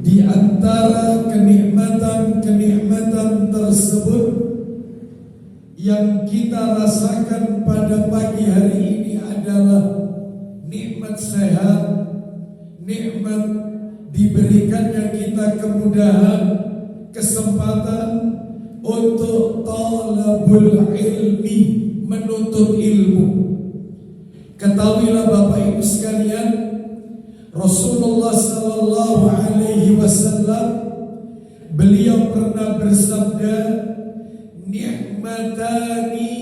Di antara kenikmatan-kenikmatan tersebut yang kita rasakan pada pagi hari ini adalah nikmat sehat, nikmat diberikannya kita kemudahan, kesempatan untuk talabul ilmi, menuntut ilmu. Ketahuilah Bapak Ibu sekalian, Rasulullah sallallahu alaihi wasallam beliau pernah bersabda, ni'matani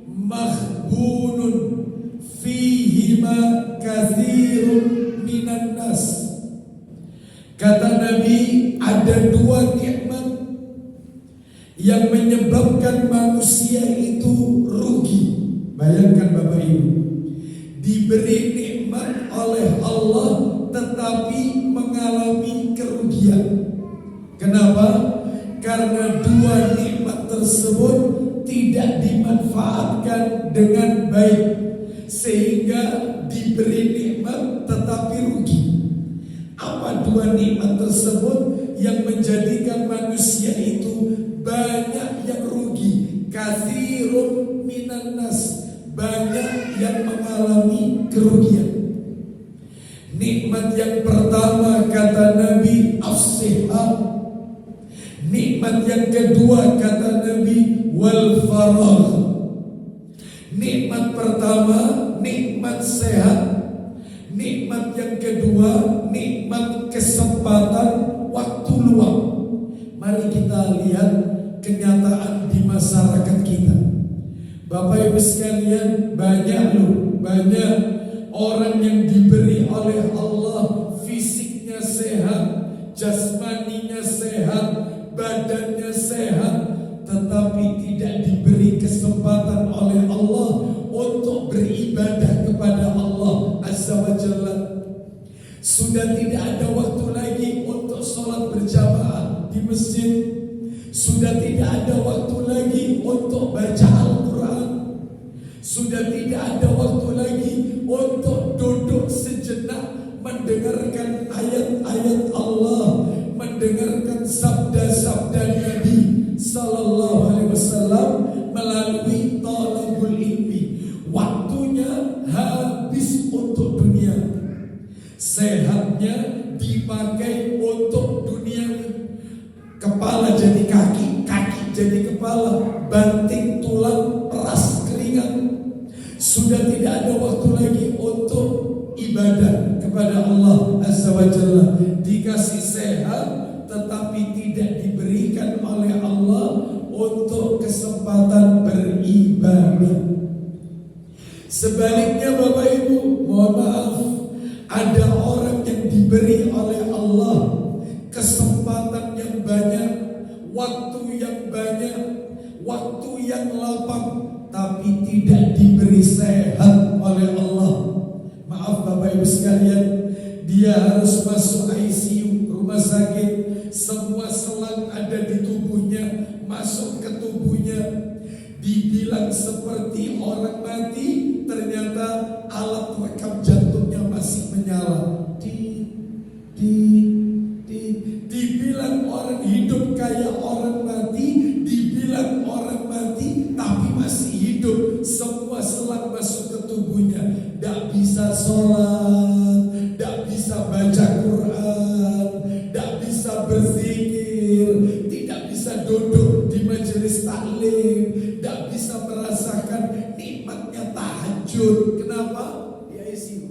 maghbunun fihima katsirun minan nas. Kata Nabi, ada dua nikmat yang menyebabkan manusia itu rugi. Bayangkan Bapak Ibu, diberi nikmat oleh Allah tetapi mengalami kerugian. Kenapa? Karena dua nikmat tersebut tidak dimanfaatkan dengan baik, sehingga diberi nikmat tetapi rugi. Apa dua nikmat tersebut yang menjadikan manusia itu banyak yang rugi? Katsirun minan nas, banyak yang mengalami kerugian. Nikmat yang pertama kata Nabi as-sihhat. Nikmat yang kedua kata Nabi wal faragh. Nikmat pertama nikmat sehat. Nikmat yang kedua nikmat kesempatan waktu luang. Mari kita lihat kenyataan di masyarakat kita. Bapak Ibu sekalian, banyak orang yang diberi oleh Allah fisiknya sehat, jasmaninya sehat, badannya sehat, tetapi tidak diberi kesempatan oleh Allah untuk beribadah kepada Allah Azza wa Jalla. Sudah tidak ada waktu lagi untuk sholat berjamaah di masjid. Sudah tidak ada waktu lagi untuk baca Al-Quran. Sudah tidak ada waktu lagi untuk duduk sejenak mendengarkan ayat-ayat Allah, mendengarkan sabda-sabda Nabi Sallallahu Alaihi Wasallam melalui talabul ilmi. Waktunya habis untuk dunia. Sehatnya dipakai untuk dunia. Kepala jadi kaki, kaki jadi kepala, banting tulang, peras keringat. Sudah tidak ada waktu lagi untuk ibadah kepada Allah Azza wa Jalla. Dikasih sehat tetapi tidak diberikan oleh Allah untuk kesempatan beribadah. Sebaliknya Bapak Ibu, mohon maaf, ada orang yang diberi oleh Allah kesempatan yang banyak, waktu yang banyak, waktu yang lapang, tapi tidak diberi sehat oleh Allah. Maaf Bapak Ibu sekalian, dia harus masuk ICU, rumah sakit, semua selang ada di tubuhnya, masuk ke tubuhnya, dibilang seperti orang mati, ternyata alat rekam jantungnya masih menyala. Dibilang orang hidup kayak orang mati, dibilang orang mati tapi masih hidup. Semua selang masuk ke tubuhnya. Tidak bisa sholat, tidak bisa baca Quran, tidak bisa berzikir, tidak bisa duduk di majelis taklim, tidak bisa merasakan nikmatnya tahajud. Kenapa? Di ICU.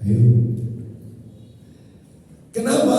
Ayo. Kenapa?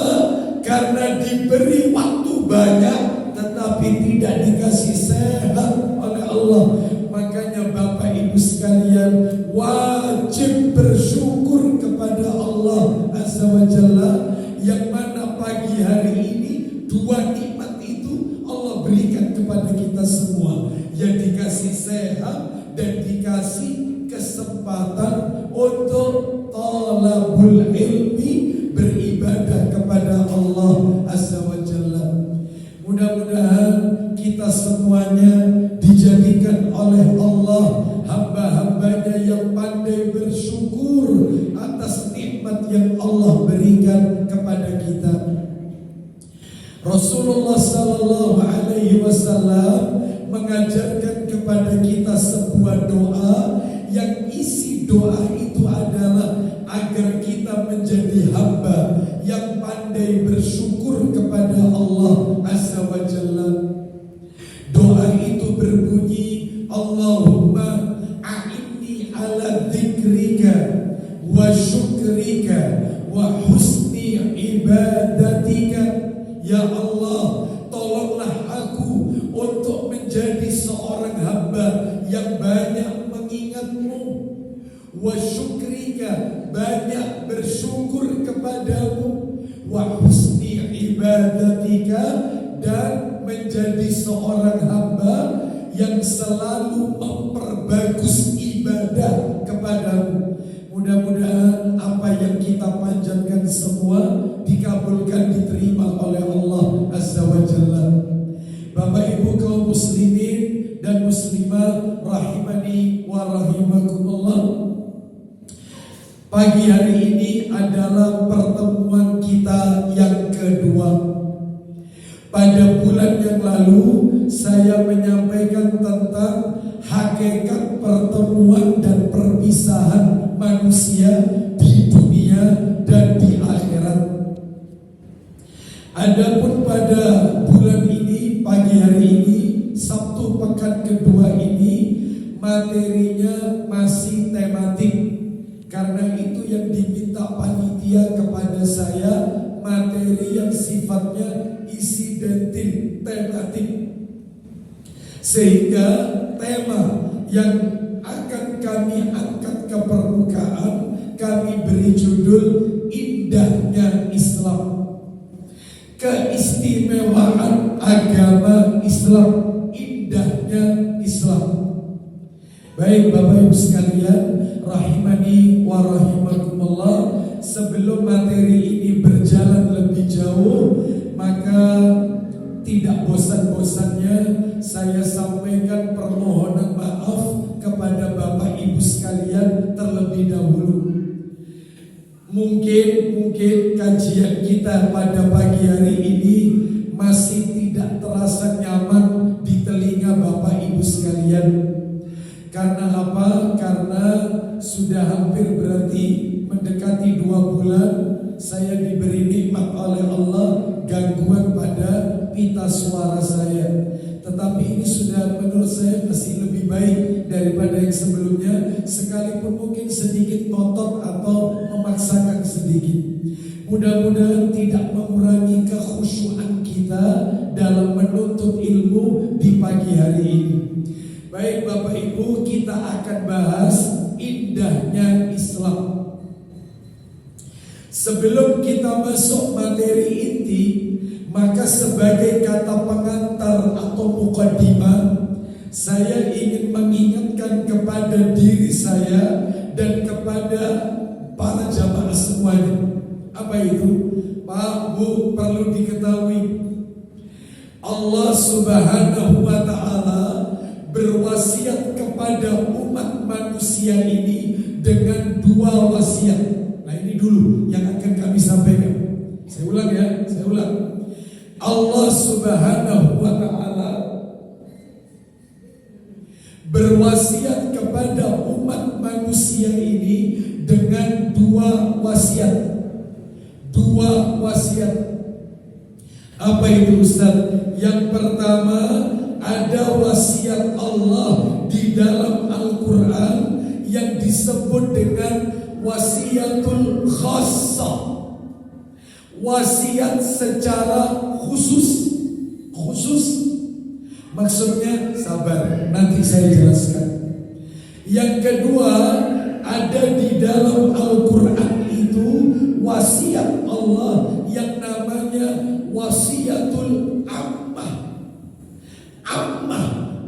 Karena diberi waktu banyak tetapi tidak dikasih sehat oleh Allah. Makanya Bapak Ibu sekalian wajib bersyukur kepada Allah Azza wa Jalla, yang mana pagi hari ini dua nikmat itu Allah berikan kepada kita semua, yang dikasih sehat dan dikasih kesempatan untuk talabul ilmi, beribadah kepada Allah Azza wa Jalla. Mudah-mudahan kita semuanya dijadikan oleh Allah hamba-hambanya yang pandai bersyukur atas nikmat nikmat yang Allah berikan kepada kita. Rasulullah sallallahu alaihi wasallam mengajarkan kepada kita sebuah doa yang isi doa itu adalah agar kita menjadi hamba yang pandai bersyukur kepada Allah Azza wa Jalla. Doa itu berbunyi, Allahumma a'inni ala dzikrika wa syukrika wa husni ibadatika. Ya Allah, tolonglah aku untuk menjadi seorang hamba yang banyak mengingat-Mu, wa syukrika, banyak bersyukur kepadamu, wa husni ibadatika, dan menjadi seorang hamba yang selalu memperbagus ibadah kepadamu. Mudah-mudahan apa yang kita panjatkan semua dikabulkan, diterima oleh Allah Azza wa Jalla. Bapak Ibu kaum muslimin dan muslimah rahimani wa rahimakumullah. Pagi hari ini adalah pertemuan kita yang kedua. Pada bulan yang lalu saya menyampaikan tentang hakikat pertemuan dan perpisahan manusia di dunia dan di akhirat. Adapun pada bulan ini, pagi hari ini, Sabtu pekan kedua ini, materinya masih tematik. Karena itu yang diminta panitia kepada saya, materi yang sifatnya insidentil, tematik. Sehingga tema yang akan kami angkat ke permukaan, kami beri judul Indahnya Islam. Keistimewaan agama Islam, indahnya Islam. Baik Bapak Ibu sekalian, rahimani wa rahimakumullah, sebelum materi ini berjalan lebih jauh, maka tidak bosan-bosannya saya sampaikan permohonan maaf kepada Bapak Ibu sekalian terlebih dahulu. Mungkin kajian kita pada pagi hari ini masih tidak terasa nyaman di telinga Bapak Ibu sekalian. Karena apa? Karena sudah hampir berarti mendekati 2 bulan saya diberi nikmat oleh Allah gangguan pada pita suara saya. Tetapi ini sudah menurut saya masih lebih baik daripada yang sebelumnya, sekalipun mungkin sedikit ngotot atau memaksakan sedikit. Mudah-mudahan tidak mengurangi kekhusyuan kita dalam menuntut ilmu di pagi hari ini. Baik Bapak Ibu, kita akan bahas indahnya Islam. Sebelum kita masuk materi inti, maka sebagai kata pengantar atau mukaddimah, saya ingin mengingatkan kepada diri saya dan kepada para jamaah semuanya. Apa itu? Pak, Bu, perlu diketahui, Allah Subhanahu wa ta'ala berwasiat kepada umat manusia ini dengan 2 wasiat. Nah ini dulu yang akan kami sampaikan. Saya ulang ya, saya ulang. Allah Subhanahu wa ta'ala berwasiat kepada umat manusia ini dengan 2 wasiat. 2 wasiat. Apa itu Ustaz? Yang pertama, ada wasiat Allah di dalam Al-Quran yang disebut dengan wasiatul khassah. Wasiat secara khusus. Maksudnya sabar, nanti saya jelaskan. Yang kedua, ada di dalam Al-Quran itu wasiat Allah yang namanya wasiatul ammah.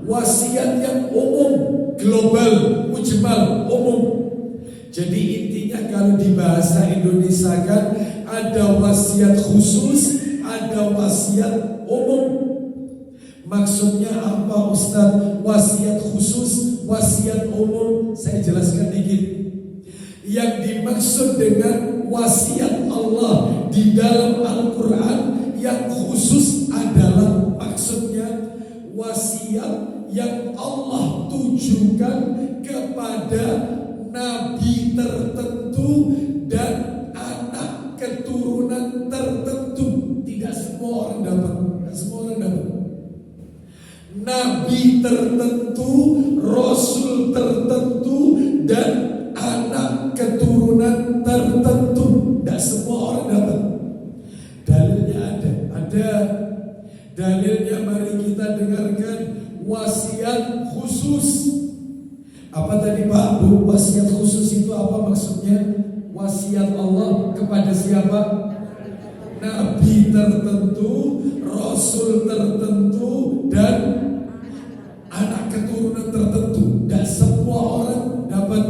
Wasiat yang umum, global, mujmal, umum. Jadi intinya kalau di bahasa Indonesia kan ada wasiat khusus, ada wasiat umum. Maksudnya apa Ustaz? Wasiat khusus, wasiat umum, saya jelaskan dikit. Yang dimaksud dengan wasiat Allah di dalam Al-Quran yang khusus adalah maksudnya wasiat yang Allah tujukan kepada nabi tertentu dan anak keturunan tertentu. Tidak semua orang dapat. Tidak semua orang dapat. Nabi tertentu, Rasul tertentu, dan anak keturunan tertentu. Tidak semua orang dapat. Dalilnya ada. Dalilnya mari kita dengarkan. Wasiat khusus. Apa tadi Pak Bu? Wasiat khusus itu apa maksudnya? Wasiat Allah kepada siapa? Nabi tertentu, Rasul tertentu, dan anak keturunan tertentu. Dan semua orang dapat.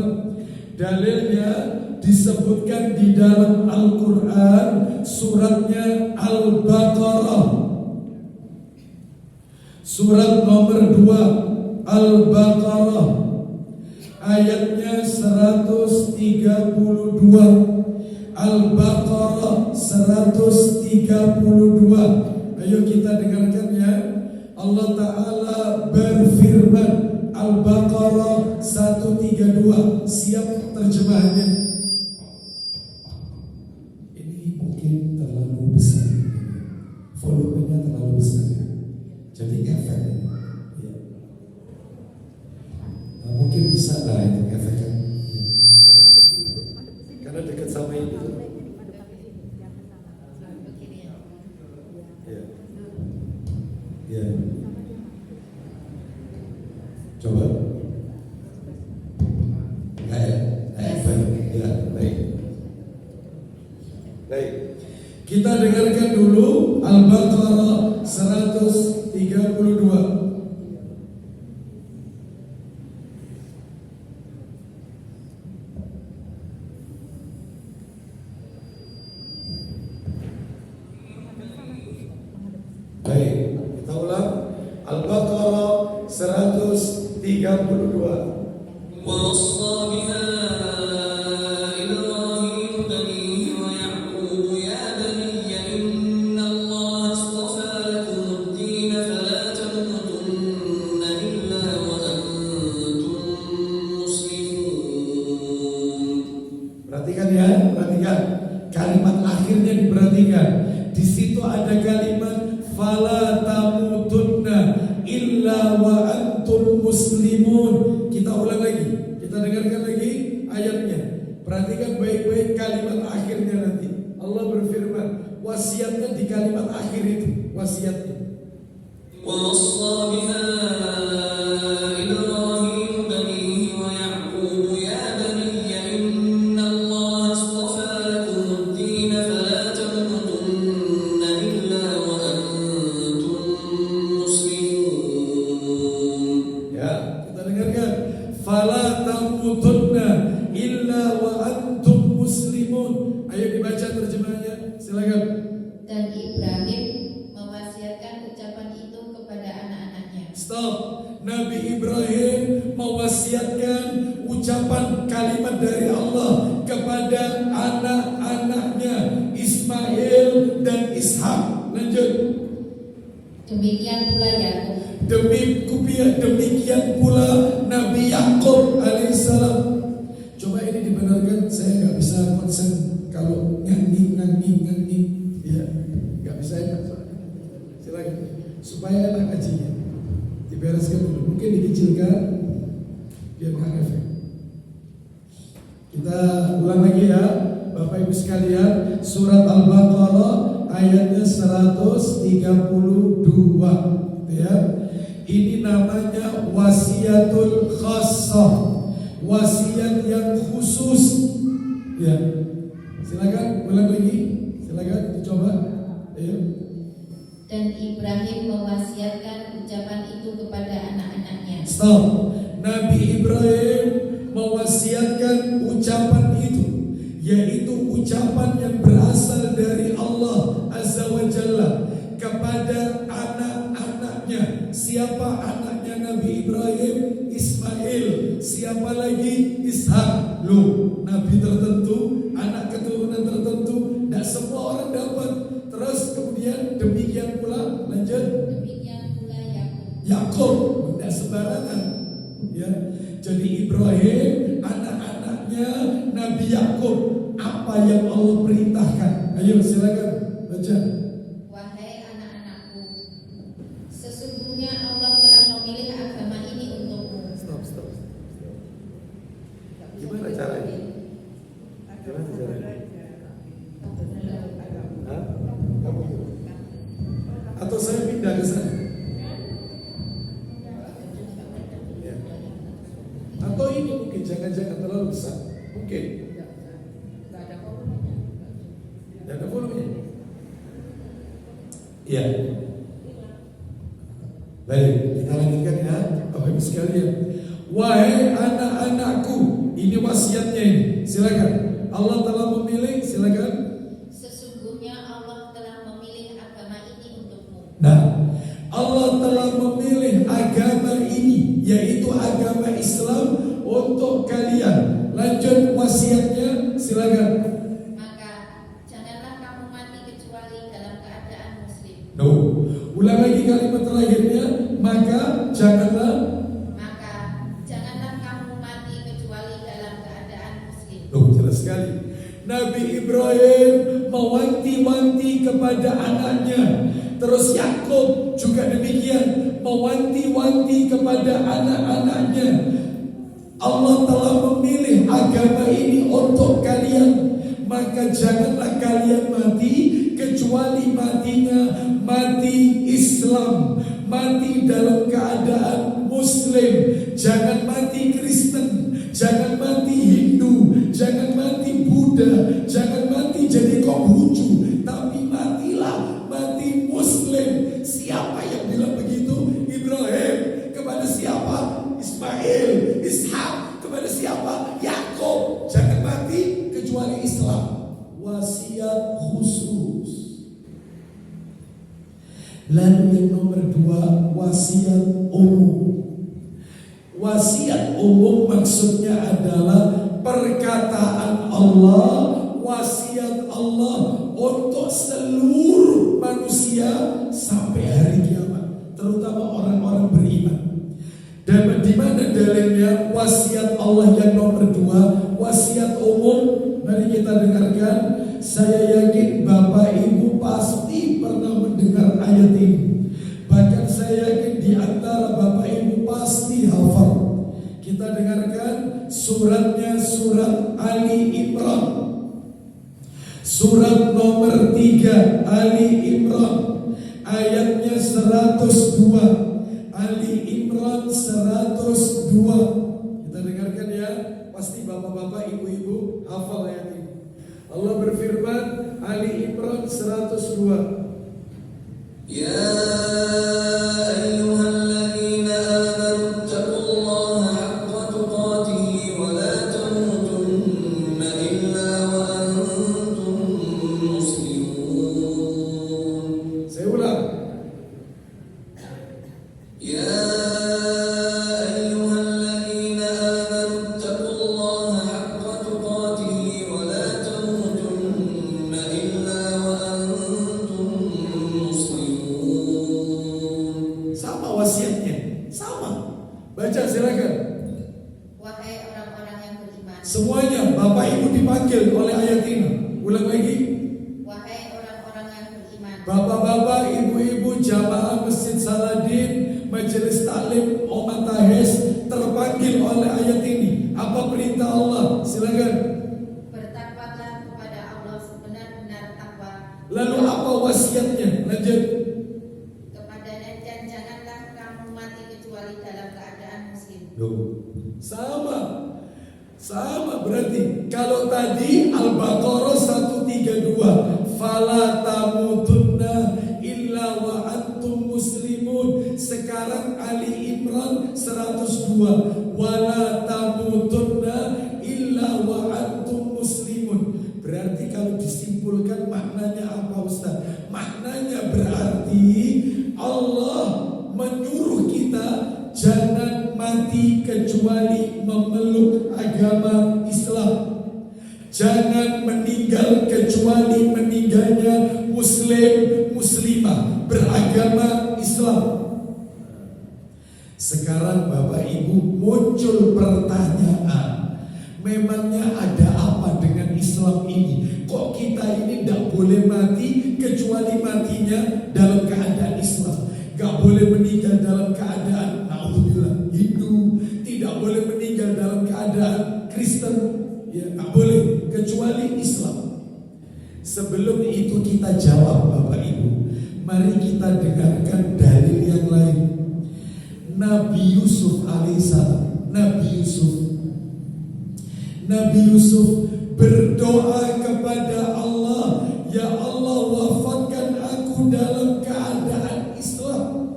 Dalilnya disebutkan di dalam Al-Quran, suratnya Al-Baqarah, surat nomor 2 Al-Baqarah, ayatnya 132. Al-Baqarah 132. Ayo kita dengarkan ya. Allah Ta'ala berfirman, Al-Baqarah 132. Siap terjemahannya? Ini mungkin terlalu besar, volumenya terlalu besar, jadi efek ya. Nah, mungkin bisa lah itu efeknya karena dekat sama ini. Ya. Coba. Baik. Kita dengarkan dulu Al-Baqarah 132. Baik, kita ulang. Al-Baqarah 132. ووصى بها إبراهيم بنيه ويعقوب يا بني إن الله اصطفى لكم الدين فلا تموتن إلا وأنتم مسلمون. Perhatikan ya, perhatikan. Kalimat akhirnya diperhatikan. Di situ ada kalimat fala tamutunna illa wa antum muslimun. Kita ulang lagi, kita dengarkan lagi ayatnya. Perhatikan baik-baik kalimat akhirnya nanti. Allah berfirman, wasiatnya di kalimat akhir itu, wasiatnya. ووصى بها إبراهيم بنيه ويعقوب يا بني إن الله اصطفى لكم الدين فلا تموتن إلا وأنتم مسلمون. Ya, kita dengarkan. Fala tamutunna illa wa antum muslimun. Ayo dibaca terjemahannya, silakan. Dan Ibrahim mewasiatkan ucapan itu kepada anak-anaknya. Stop. Nabi Ibrahim mewasiatkan ucapan kalimat dari Allah kepada anak-anaknya Ismail dan Ishak. Lanjut. Demikian pula Yakub. Demikian pula Nabi Yakub alaihissalam. Coba ini dibenarkan, saya nggak bisa konsen kalau nyanyi. Ya, nggak bisa enak. Silakan supaya enak ngajinya. Dibereskan dulu, mungkin dikecilkan biar nggak efek. Kita ulang lagi ya, Bapak Ibu sekalian, surat Al-Baqarah ayatnya 132 ya. Ini namanya wasiatul khassah, wasiat yang khusus ya. Silakan ulang lagi, silakan dicoba. Ayo. Dan Ibrahim mewasiatkan ucapan itu kepada anak-anaknya. Stop. Nabi Ibrahim mewasiatkan ucapan itu, yaitu ucapan yang berasal dari Allah Azza wa Jalla kepada anak-anaknya. Siapa anaknya Nabi Ibrahim? Ismail. Siapa lagi? Ishak. Loh, Nabi tertentu, anak keturunan tertentu kemudian demikian pula lanjut Demikian pula Yakub. Yakub, tidak sembarangan ya. Jadi Ibrahim, anak-anaknya Nabi Yakub, apa yang Allah perintahkan? Ayo silakan baca. Wahai anak-anakku, sesungguhnya Allah telah memilih agama ini untukmu. Stop. Gimana caranya? Gimana caranya? Hah? Kamu gimana? Atau saya pindah ke sana? Ya. Atau ini mungkin jangan-jangan terlalu besar. Mungkin. Tidak ada volumenya. Iya. Baik, kita lanjutkan ya, Bapak Ibu sekalian. Wahai anak-anakku, ini wasiatnya ini. Silakan. Allah telah memilih, silakan. Sesungguhnya Allah telah memilih agama ini untukmu. Nah, Allah telah memilih agama ini, yaitu agama Islam untuk kalian. Lanjut wasiatnya, silakan. Maka janganlah kamu mati kecuali dalam keadaan muslim. No, ulang lagi kalimat terakhirnya. Maka janganlah kamu mati kecuali dalam keadaan muslim. jelas sekali. Nabi Ibrahim mewanti-wanti kepada anaknya. Terus Yakub juga demikian, mewanti-wanti kepada anak-anaknya. Allah telah memilih agama ini untuk kalian. Maka janganlah kalian mati kecuali matinya mati Islam, mati dalam keadaan Muslim. Jangan mati Kristen, jangan mati Hindu, jangan mati Buddha, jangan mati jadi Konghucu, tapi matilah mati Muslim. Siapa yang bilang begitu? Ibrahim. Kepada siapa? Ismail. Ishak. Kepada siapa? Yakub. Jangan mati kecuali Islam. Wasiat khusus. Lalu yang nomor 2, wasiat umum. Wasiat umum maksudnya adalah perkataan Allah, wasiat Allah untuk seluruh manusia sampai hari kiamat, terutama orang-orang beriman. Dan di mana dalilnya wasiat Allah yang nomor 2, wasiat umum? Mari kita dengarkan. Saya yakin Bapak Ibu pasti pernah mendengar ayat ini. Bahkan saya yakin di antara Bapak Ibu pasti hafal. Kita dengarkan suratnya, surat Ali Imran. Surat nomor 3 Ali Imran, ayatnya 102. Ali Imran 102. Kita dengarkan ya. Pasti bapak-bapak, ibu-ibu hafal ayat ini. Allah berfirman, Ali Imran 102. Ya ayyuhalladzina amanu taqullaha haqqa tuqatih wa la tamutunna illa wa antum muslimun. Saya ulang. Ya ayyuhalladzina amanu taqullaha haqqa tuqatih wa la tamutunna illa wa antum muslimun. Sama wasiatnya, sama. Baca silakan. Wahai orang-orang yang beriman, Semuanya Bapak Ibu dipanggil oleh ayat ini. Ulang lagi. wahai orang-orang yang beriman, Bapak-bapak, ibu-ibu, jamaah Masjid Saladin, Majelis Taklim Oman Tahes terpanggil oleh ayat ini. Apa perintah Allah? Silakan. bertakwalah kepada Allah sebenar-benar takwa, Lalu apa wasiatnya? Lanjut. kepadanya dan janganlah kamu mati kecuali dalam keadaan muslim. Sama berarti. Kalau tadi Al-Baqarah 132, fala tamutunna illa wa antum muslimun. Sekarang Ali Imran 102, wala tamutunna illa wa antum muslimun. Berarti kalau disimpulkan maknanya apa Ustaz? Maknanya berarti Allah menyuruh kita jangan mati kecuali memeluk agama Islam. Jangan meninggal kecuali meninggalnya Muslim beragama Islam. Sekarang Bapak Ibu muncul pertanyaan, memangnya ada apa dengan Islam ini? Kok kita ini tidak boleh mati kecuali matinya dalam keadaan Islam? Gak boleh meninggal dalam keadaan alhamdulillah Hindu, tidak boleh meninggal dalam keadaan Kristen, ya gak boleh kecuali Islam. Sebelum itu kita jawab Bapak Ibu, mari kita dengarkan dalil yang lain. Nabi Yusuf alaihissalam, Nabi Yusuf berdoa kepada Allah, ya Allah wafatkan aku dalam keadaan Islam.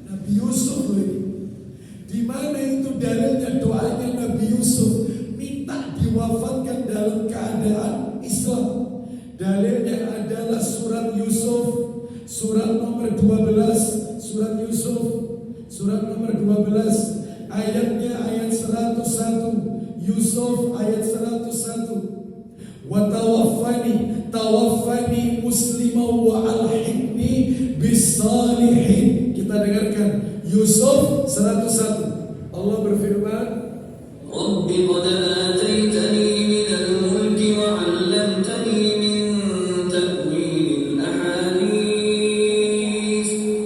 Nabi Yusuf ini, di mana itu dalilnya doanya Nabi Yusuf minta diwafatkan dalam keadaan Islam? Dalilnya adalah surat Yusuf, surat nomor 12, surat Yusuf, surat nomor 12, ayatnya ayat 101. Yusuf ayat 101. Wa tawaffani musliman wa alhiqni bis salihin. Kita dengarkan Yusuf 101. Allah berfirman, Rabbi qad ataitani minal mulki wa 'allamtani min ta'wilil ahadits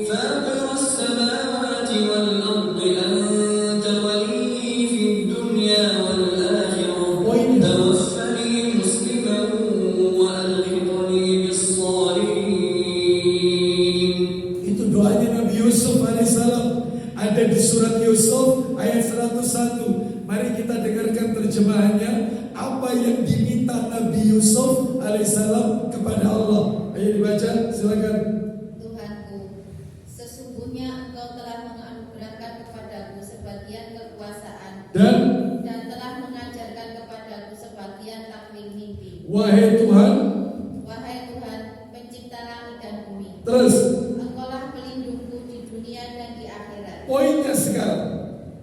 fatiras samawati wal ardi anta waliyyi fid dunya wal akhirah tawaffani musliman wa alhiqni bis salihin. itu doanya Nabi Yusuf alaihissalam, ada di surat Yusuf ayat 101. Mari kita dengarkan terjemahannya, apa yang diminta Nabi Yusuf alaihissalam kepada Allah. Ayo dibaca, silakan. Tuhanku, sesungguhnya Engkau telah menganugerahkan kepadaku sebagian kekuasaan Dan telah mengajarkan kepadaku sebagian takwil mimpi. wahai Tuhan, pencipta langit dan bumi, terus Engkaulah pelindungku di dunia dan di akhirat. poinnya sekarang.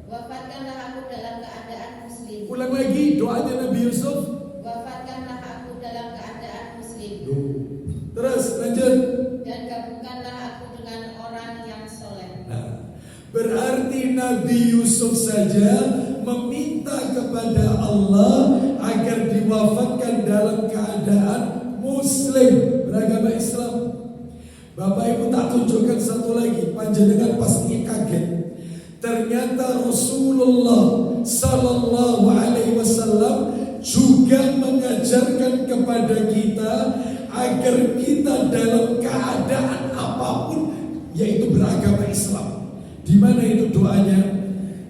Wafatkanlah aku dalam keadaan muslim. Ulang lagi doanya Nabi Yusuf. Wafatkanlah aku dalam keadaan muslim. Terus lanjut. Dan gabungkanlah aku dengan orang yang soleh. Nah, berarti Nabi Yusuf saja meminta kepada Allah agar diwafatkan dalam keadaan muslim, beragama Islam. Bapak Ibu tak tunjukkan satu lagi, panjenengan pasti kaget. Ternyata Rasulullah Sallallahu Alaihi Wasallam juga mengajarkan kepada kita agar kita dalam keadaan apapun, yaitu beragama Islam. Di mana itu doanya?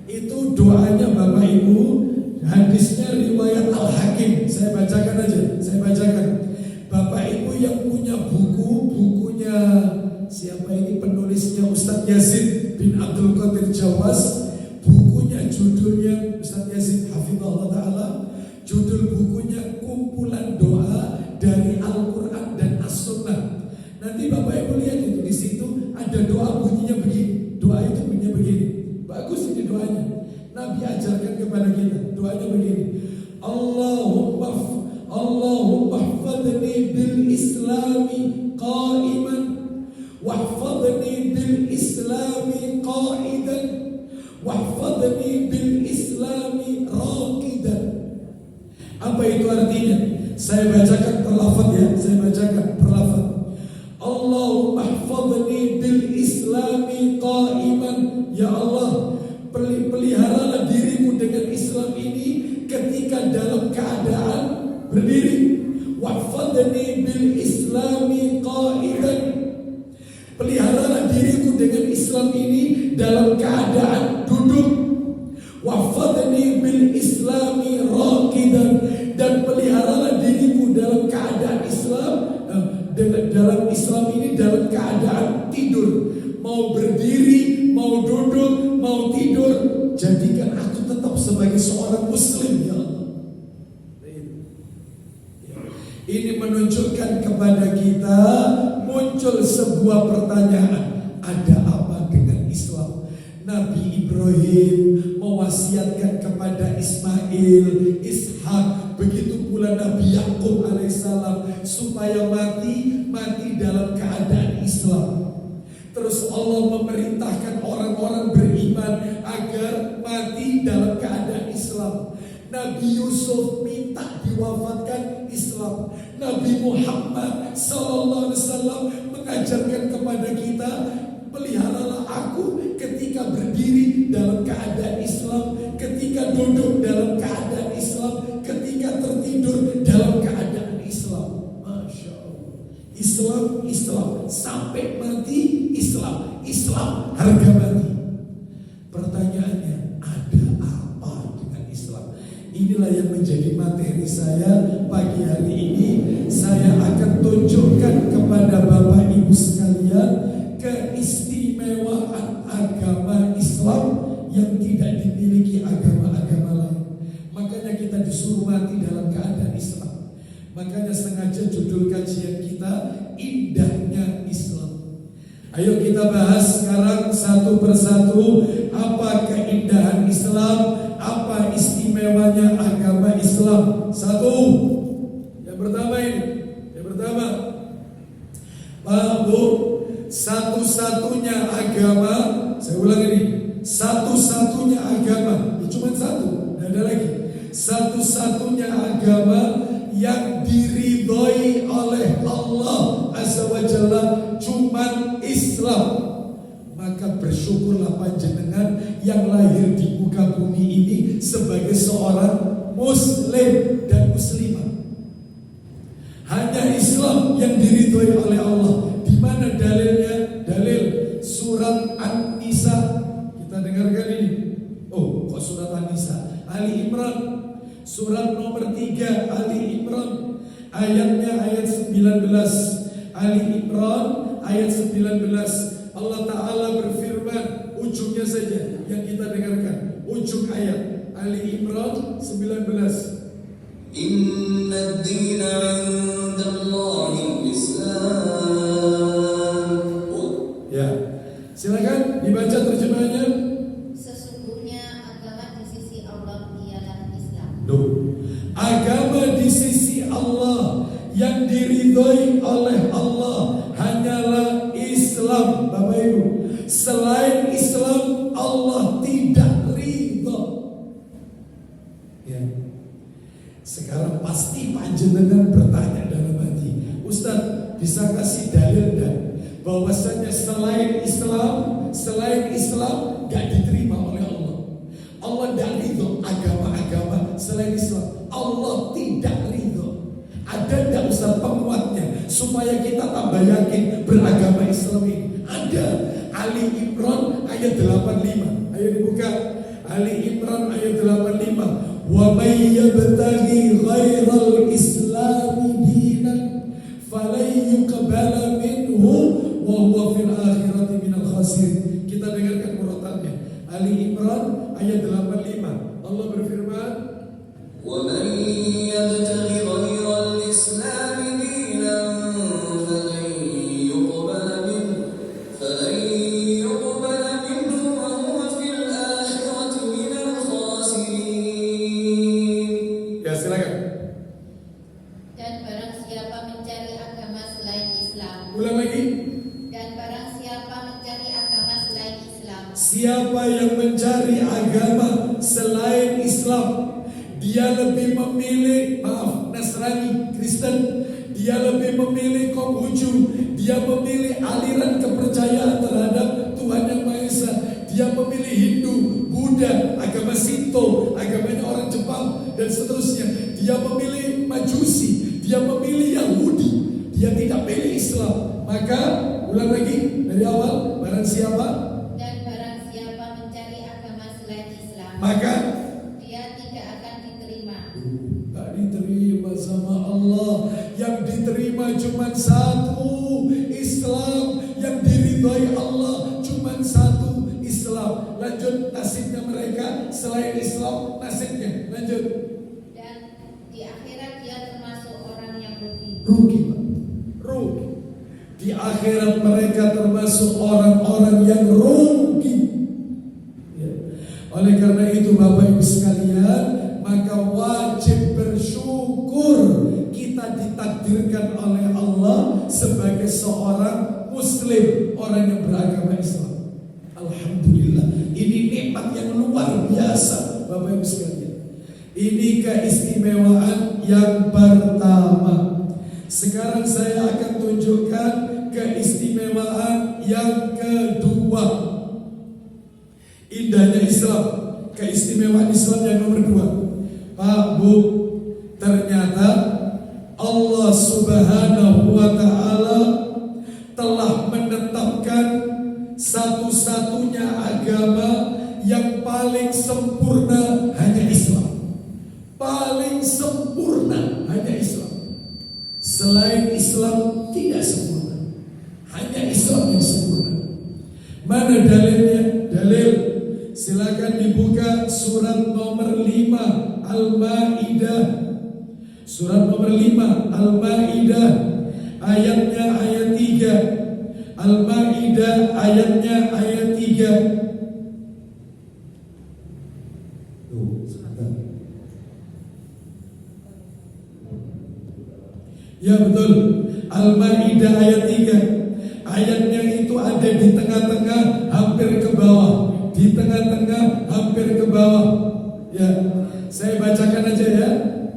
Itu doanya Bapak Ibu, hadisnya riwayat Al-Hakim. Saya bacakan aja, saya bacakan. Bapak Ibu yang punya bukunya siapa ini penulisnya, Ustadz Yazid bin Abdul Qadir Jawas. Bukunya judulnya Ustadz Yazid Hafizahullah Ta'ala. Judul bukunya kumpulan doa dari Al-Quran dan As-Sunnah. Nanti Bapak Ibu lihat itu, di situ ada doa bunyinya begini. Doa itu bunyinya begini. Bagus ini doanya. Nabi ajarkan kepada kita. Doanya begini. Allahumma hfadni bil islami qa'iman wahfadni bil islami qa'idan wahfadni bil islami raqidan. Apa itu artinya? Saya bacakan perlafaz ya, saya bacakan perlafaz. Allahumma hfadni bil islami qa'iman. Ya Allah, peliharalah diriku dengan Islam ini ketika dalam keadaan berdiri. Wahfadni bil islami qa'idan. Peliharalah diriku dengan Islam ini dalam keadaan duduk. Wahfadni bil islami raqidan. Dan peliharalah diriku dalam keadaan dalam Islam ini dalam keadaan tidur. Mau berdiri, mau duduk, mau tidur, jadikan aku tetap sebagai seorang muslim ya Allah. Ini menunjukkan kepada kita muncul sebuah pertanyaan, ada apa dengan Islam? Nabi Ibrahim mewasiatkan kepada Ismail, Ishak, begitu pula Nabi Yakub alaihissalam supaya mati dalam keadaan Islam. Terus Allah memerintahkan orang-orang beriman agar mati dalam keadaan Islam. Nabi Yusuf minta diwafatkan Islam. Nabi Muhammad SAW mengajarkan kepada kita, peliharalah aku ketika berdiri dalam keadaan Islam, ketika duduk dalam keadaan Islam, ketika tertidur dalam keadaan Islam. Masya Allah. Islam sampai mati Islam harga mati. Pertanyaannya, ada apa dengan Islam? Inilah yang menjadi materi saya pagi hari ini. Saya akan tunjukkan kepada Bapak Ibu sekalian keistimewaan agama Islam yang tidak dimiliki agama-agama lain. Makanya kita disuruh mati dalam keadaan Islam. Makanya sengaja judul kajian kita Indahnya Islam. Ayo kita bahas sekarang satu persatu apa keindahan Islam, apa istimewanya agama Islam. Satu, yang pertama ini, Pak Bu, satu-satunya agama, saya ulang ini, satu-satunya agama, cuma satu, tidak ada lagi. Satu-satunya agama yang diridhoi oleh Allah Azza wa Jalla cuma Islam. Maka bersyukurlah panjenengan yang lahir di muka bumi ini sebagai seorang muslim dan muslimah. Hanya Islam yang diridhoi oleh Allah. Di mana dalilnya? Dalil surat An-Nisa. Kita dengarkan ini. Oh, kok surat An-Nisa? Ali Imran. Surat nomor 3 Ali Imran, ayatnya ayat 19. Ali Imran ayat 19. Allah Ta'ala berfirman, ujungnya saja yang kita dengarkan, ujung ayat Ali Imran 19. Inna ad-dina 'indallahi Islam. Ya, silakan dibaca terjemahannya. Agama di sisi Allah yang diridhoi oleh Allah hanyalah Islam, Bapak Ibu. Selain Islam Allah tidak ridho. Ya. Sekarang pasti panjenengan bertanya dalam hati, Ustaz, bisa kasih dalil dan bahwasanya selain Islam gak diterima oleh Allah. Allah tidak ridho agama-agama selain Islam. Allah tidak ridho. Ada tidak Ustaz penguatnya supaya kita tambah yakin beragama Islam ini? Ada. Ali Imran ayat 85. Ayo dibuka. Ali Imran ayat 85. Wa may yabtaghi ghairal islami dinan falan yuqbala minhu wa huwa fil akhirati minal khasirin. Kita dengarkan urutannya. Ali Imran ayat 85. Allah berfirman, وَمَنْ يَبْتَغِ غَيْرَ الْإِسْلَامِ دِينًا فَلَنْ يُقْبَلَ مِنْهُ وَهُوَ فِي الْآخِرَةِ مِنَ الْخَاسِرِينَ. Ya, silakan. Dan barang siapa mencari agama selain Islam. Ulang lagi. Dan barang siapa mencari agama selain Islam. Siapa yang mencari agama selain Islam, dia lebih memilih, Nasrani, Kristen. Dia lebih memilih Konghucu. Dia memilih aliran kepercayaan terhadap Tuhan Yang Maha Esa. Dia memilih Hindu, Buddha, agama Shinto, agamanya orang Jepang, dan seterusnya. Dia memilih Majusi. Dia memilih Yahudi. Dia tidak pilih Islam. Maka, ulang lagi dari awal, barang siapa? Dan barang siapa mencari agama selain Islam, maka tak diterima sama Allah. Yang diterima cuma satu, Islam. Yang diridhoi Allah cuma satu, Islam. Lanjut, nasibnya mereka selain Islam, nasibnya lanjut. Dan di akhirat dia termasuk orang yang rugi. Rugi. Di akhirat mereka termasuk orang-orang yang rugi. Ya. Oleh karena itu Bapak Ibu sekalian, maka wajib bersyukur kita ditakdirkan oleh Allah sebagai seorang Muslim, orang yang beragama Islam. Alhamdulillah, ini nikmat yang luar biasa, Bapak Ibu sekalian. Ini keistimewaan yang pertama. Sekarang saya akan tunjukkan keistimewaan yang kedua. Indahnya Islam, keistimewaan Islam yang nomor 2. Pak, Bu, ternyata Allah Subhanahu wa ta'ala telah menetapkan satu-satunya agama yang paling sempurna hanya Islam. Paling sempurna hanya Islam. Selain Islam tidak sempurna. Hanya Islam yang sempurna. Mana dalilnya? Dalil, silakan dibuka surat nomor 5 Al-Maidah. Surat nomor 5 Al-Maidah, ayatnya ayat 3. Al-Maidah ayatnya ayat 3. Ya betul, Al-Maidah ayat 3. Ayatnya itu ada di tengah-tengah, hampir ke bawah. Di tengah-tengah, hampir ke bawah. Ya, saya bacakan aja ya.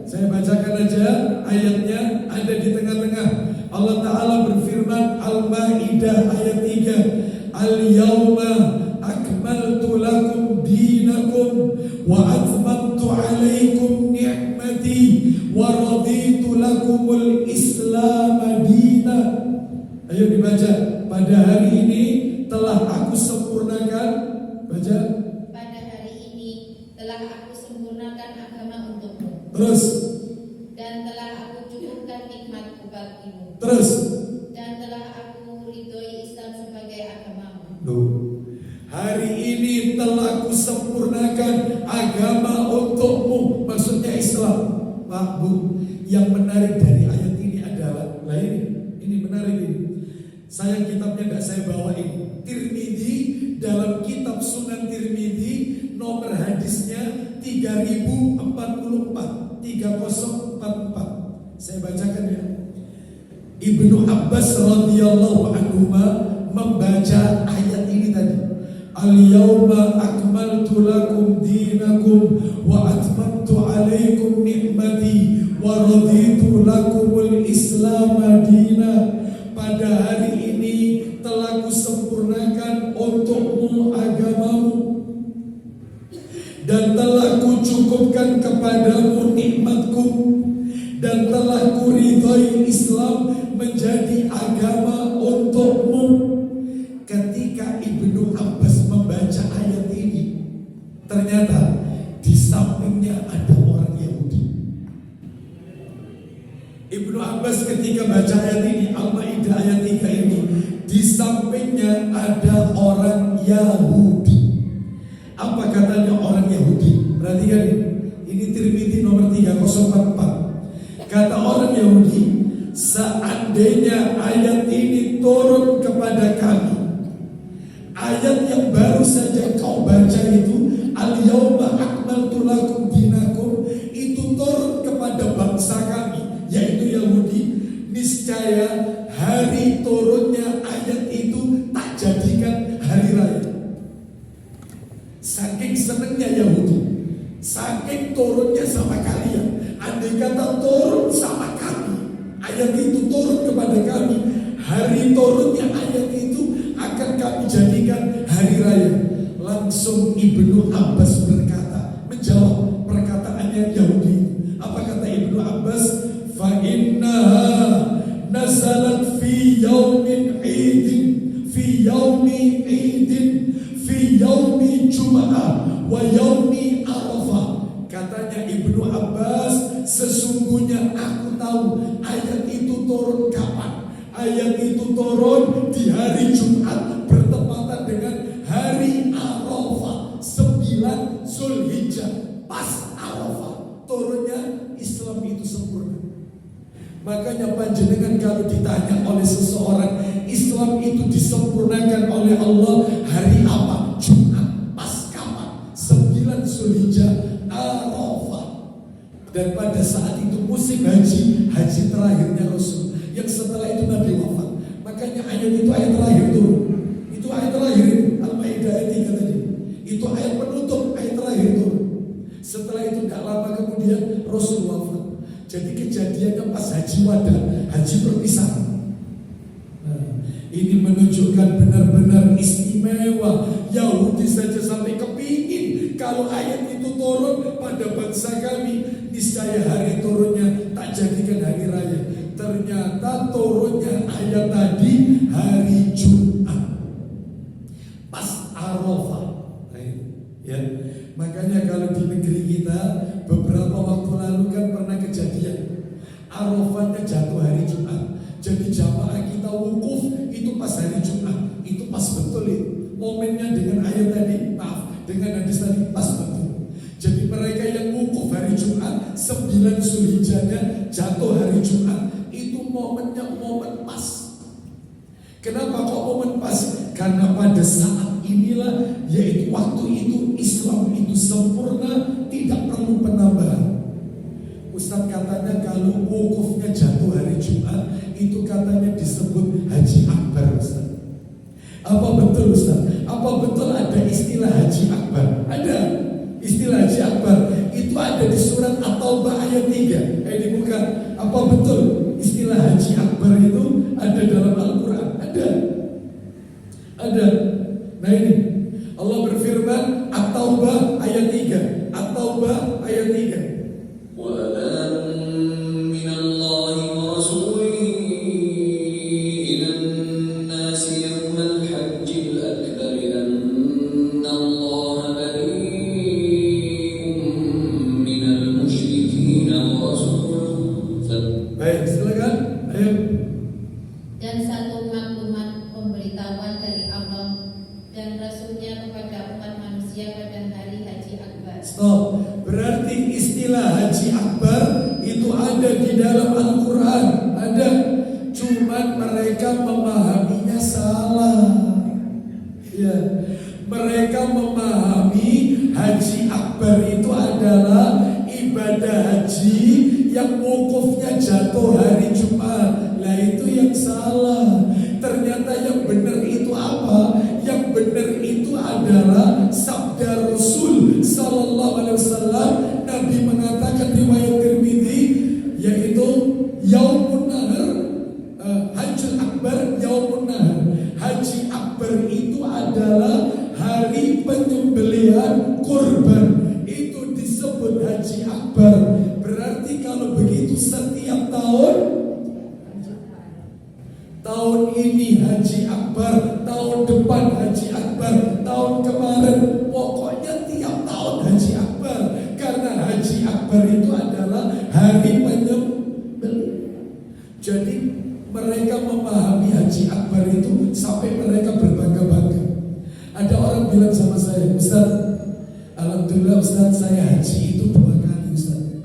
Saya bacakan aja ayatnya, ada di tengah-tengah. Allah Ta'ala berfirman, Al-Maidah ayat 3. Al-yawma akmaltu lakum dinakum wa atmamtu alaikum ni'mati wa raditu lakumul Islam dina. Ayo dibaca. Pada hari ini telah aku sempurnakan. Baca. Pada hari ini telah aku sempurnakan agama untukmu. Terus. Dan telah aku cukupkan nikmatku bagimu. Terus. Dan telah aku ridhoi Islam sebagai agamamu. Hari ini telah aku sempurnakan agama untukmu. Maksudnya Islam. Pak, Bu, yang menarik dari ayat ini adalah, lah ini menarik ini. Sayang kitabnya tidak saya bawa ini. Tirmidzi, dalam kitab Sunan Tirmidzi, nomor hadisnya 3044. Saya bacakan ya. Ibnu Abbas radhiyallahu anhu membaca ayat ini tadi. Al-yawma akmaltu lakum dinakum wa atmamtu alaikum ni'mati wa raditu lakumul Islam dina. Pada hari ini telah kusempurnakan untukmu agamamu dan telah kucukupkan kepadamu nikmatku dan telah kuridhoi Islam menjadi agama untukmu. Ketika Ibnu Abbas membaca ayat ini, ternyata di sampingnya ada orang Yahudi. Ibnu Abbas ketika baca ayat ini, Al-Maidah ayat 3 ini, di sampingnya ada orang Yahudi. Apa katanya orang Yahudi? Perhatikan ini Tirmidzi nomor 3044. Kata orang Yahudi, seandainya ayat ini turun kepada kami, ayat yang baru saja kau baca itu, Al-yawma akmaltu lakum dinakum, itu turun kepada bangsa kami, yaitu Yahudi, niscaya hari turunnya ayat itu tak jadikan hari raya. Saking senengnya Yahudi, saking turunnya sama kalian. Andai kata turun sama kami, ayat itu turun kepada kami, hari turunnya ayat itu akan kami jadikan hari raya. Langsung Ibnu Abbas berkata, menjawab perkataannya Yahudi. Apa kata Ibnu Abbas? Fa innaha nazalat fi yaumin idin, fi yaumi idin, fi yaumi Jum'ah wa yaumi Arafah. Katanya Ibnu Abbas, sesungguhnya aku tahu ayat itu turun kapan. Ayat itu turun di hari Jumat bertepatan dengan hari Arafah, 9 Zulhijjah, pas Arafah. Turunnya Islam itu sempurna. Makanya panjenengan kalau ditanya oleh seseorang, Islam itu disempurnakan oleh Allah hari apa? Jumat, pas kapan? 9 Zulhijjah, Arafah. Dan pada saat itu musim haji, haji terakhirnya Rasul, yang setelah itu Nabi wafat. Maka Makanya ayat itu ayat terakhir turun. Itu ayat terakhir, Al-Maidah ayat 3 tadi. Itu ayat penutup, ayat terakhir turun. Setelah itu tidak lama kemudian Rasul wafat. Jadi kejadiannya pas haji wada, haji perpisahan. Ini menunjukkan benar-benar istimewa. Yahudi saja sampai kepingin kalau ayat itu turun pada bangsa kami, niscaya hari turunnya tak jadikan hari raya. Ternyata turunnya ayat tadi hari Jumat, pas Arafah. Ya, makanya kalau di negeri kita beberapa waktu lalu kan pernah kejadian Arafahnya jatuh hari Jumat. Jadi jamaah kita wukuf itu pas hari Jumat. Itu pas betul itu. Momennya dengan ayat tadi, maaf, dengan hadis tadi pas betul. Jadi mereka yang wukuf hari Jumat 9 Zulhijjahnya jatuh hari Jumat. Itu momennya momen pas. Kenapa kok momen pas? Karena pada saat inilah, yaitu waktu itu Islam itu sempurna, tidak perlu penambahan. Ustaz katanya kalau wukufnya jatuh hari Jumat, itu katanya disebut Haji Akbar, Ustaz. Apa betul, Ustaz? Apa betul ada istilah Haji Akbar? Ada istilah Haji Akbar. Itu ada di surat At-Taubah ayat 3. Dibuka. Apa betul istilah Haji Akbar itu ada dalam Al-Quran? Ada. Ada. Nah ini Allah berfirman At-Taubah ayat 3. At-Taubah ayat 3. Baik, silakan. Ayo. Dan satu maklumat pemberitahuan dari Allah dan Rasulnya kepada umat manusia pada hari Haji Akbar. Stop. Berarti istilah Haji Akbar itu ada di dalam Al-Quran. Ada. Cuman mereka memahaminya salah. Ya. Mereka memahami Haji Akbar itu adalah ibadah haji yang wukufnya jatuh hari Jumat. Lah itu yang salah. Ternyata yang benar itu apa? Yang benar itu adalah sabda Rasul sallallahu alaihi wasallam. Nabi mengatakan riwayat Tirmidzi, yaitu Yaumun Nahar, Hajjul Akbar Yaumun Nahar. Haji Akbar itu adalah hari penyembelihan kurban. Itu disebut Haji Akbar. Berarti kalau begitu setiap tahun ini Haji Akbar, tahun depan Haji Akbar, tahun kemarin, pokoknya tiap tahun Haji Akbar. Karena Haji Akbar itu adalah hari penyembelihan. Jadi mereka memahami Haji Akbar itu sampai mereka berbangga-bangga. Ada orang bilang sama saya, Ustaz, alhamdulillah Ustaz, saya haji itu 2 kali Ustaz.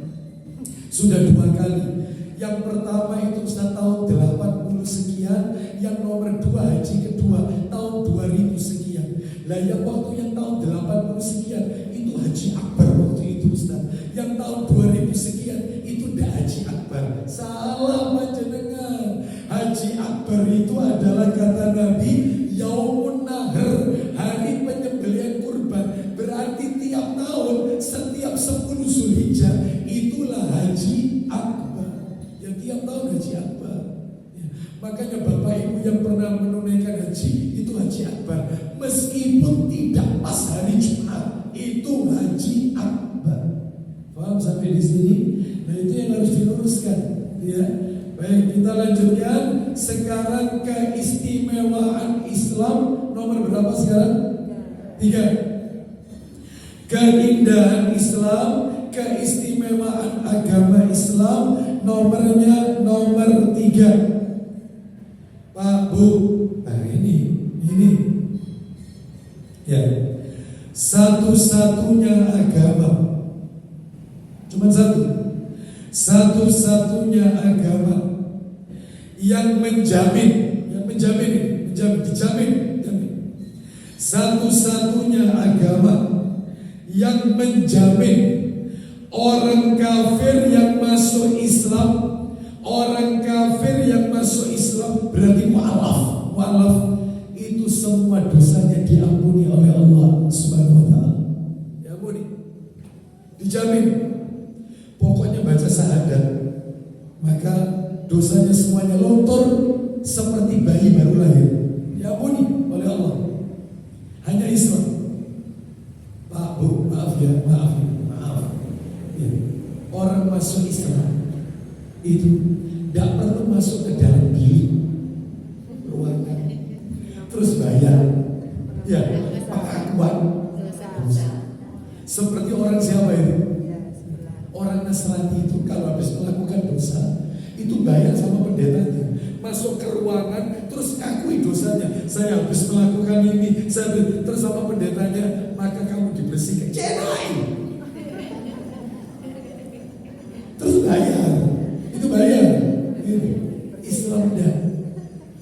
Sudah 2 kali. Yang pertama itu Ustaz tahun 80 sekian, yang nomor 2 haji kedua tahun 2000 sekian. Lah yang waktu yang tahun 80 sekian itu Haji Akbar waktu itu Ustaz. Yang tahun 2000 sekian itu tidak Haji Akbar. Salah panjenengan. Haji Akbar itu adalah kata Nabi Yaumun Nahar, hari penyembelihan kurban. Berarti tiap tahun, setiap 10 Zulhijjah itulah Haji Akbar. Ya tiap tahun Haji Akbar. Ya. Makanya Bapak Ibu yang pernah menunaikan haji itu Haji Akbar. Meskipun tidak pas hari Jumat, itu Haji Akbar. Paham sampai di sini? Nah itu yang harus diluruskan. Ya. Baik, kita lanjutkan. Sekarang keistimewaan Islam nomor berapa sekarang? 3. Keindahan Islam, keistimewaan agama Islam nomornya nomor 3. Pak Bu, nah ini ya, satu-satunya agama, cuma satu-satunya agama yang dijamin, satu-satunya agama yang menjamin orang kafir yang masuk Islam, orang kafir yang masuk Islam berarti mu'alaf. mu'alaf itu semua dosanya diampuni oleh Allah Subhanahu wa taala. Diampuni. Dijamin. Pokoknya baca syahadat, maka dosanya semuanya luntur seperti bayi baru lahir. Diampuni oleh Allah. Hanya Islam. Pak, Bu, maaf ya. Ya. Orang masuk Islam itu tidak perlu masuk ke dalam bilik ruangan terus bayar, ya, pengakuan dosa. Seperti orang siapa itu? Orang Nasrani itu kalau habis melakukan dosa itu bayar sama pendetanya, masuk ke ruangan terus akui dosanya. Saya habis melakukan ini, terus sama pendetanya, maka kamu dibersihkan. Cerai. Terus bayar. Itu bayar. Islam dan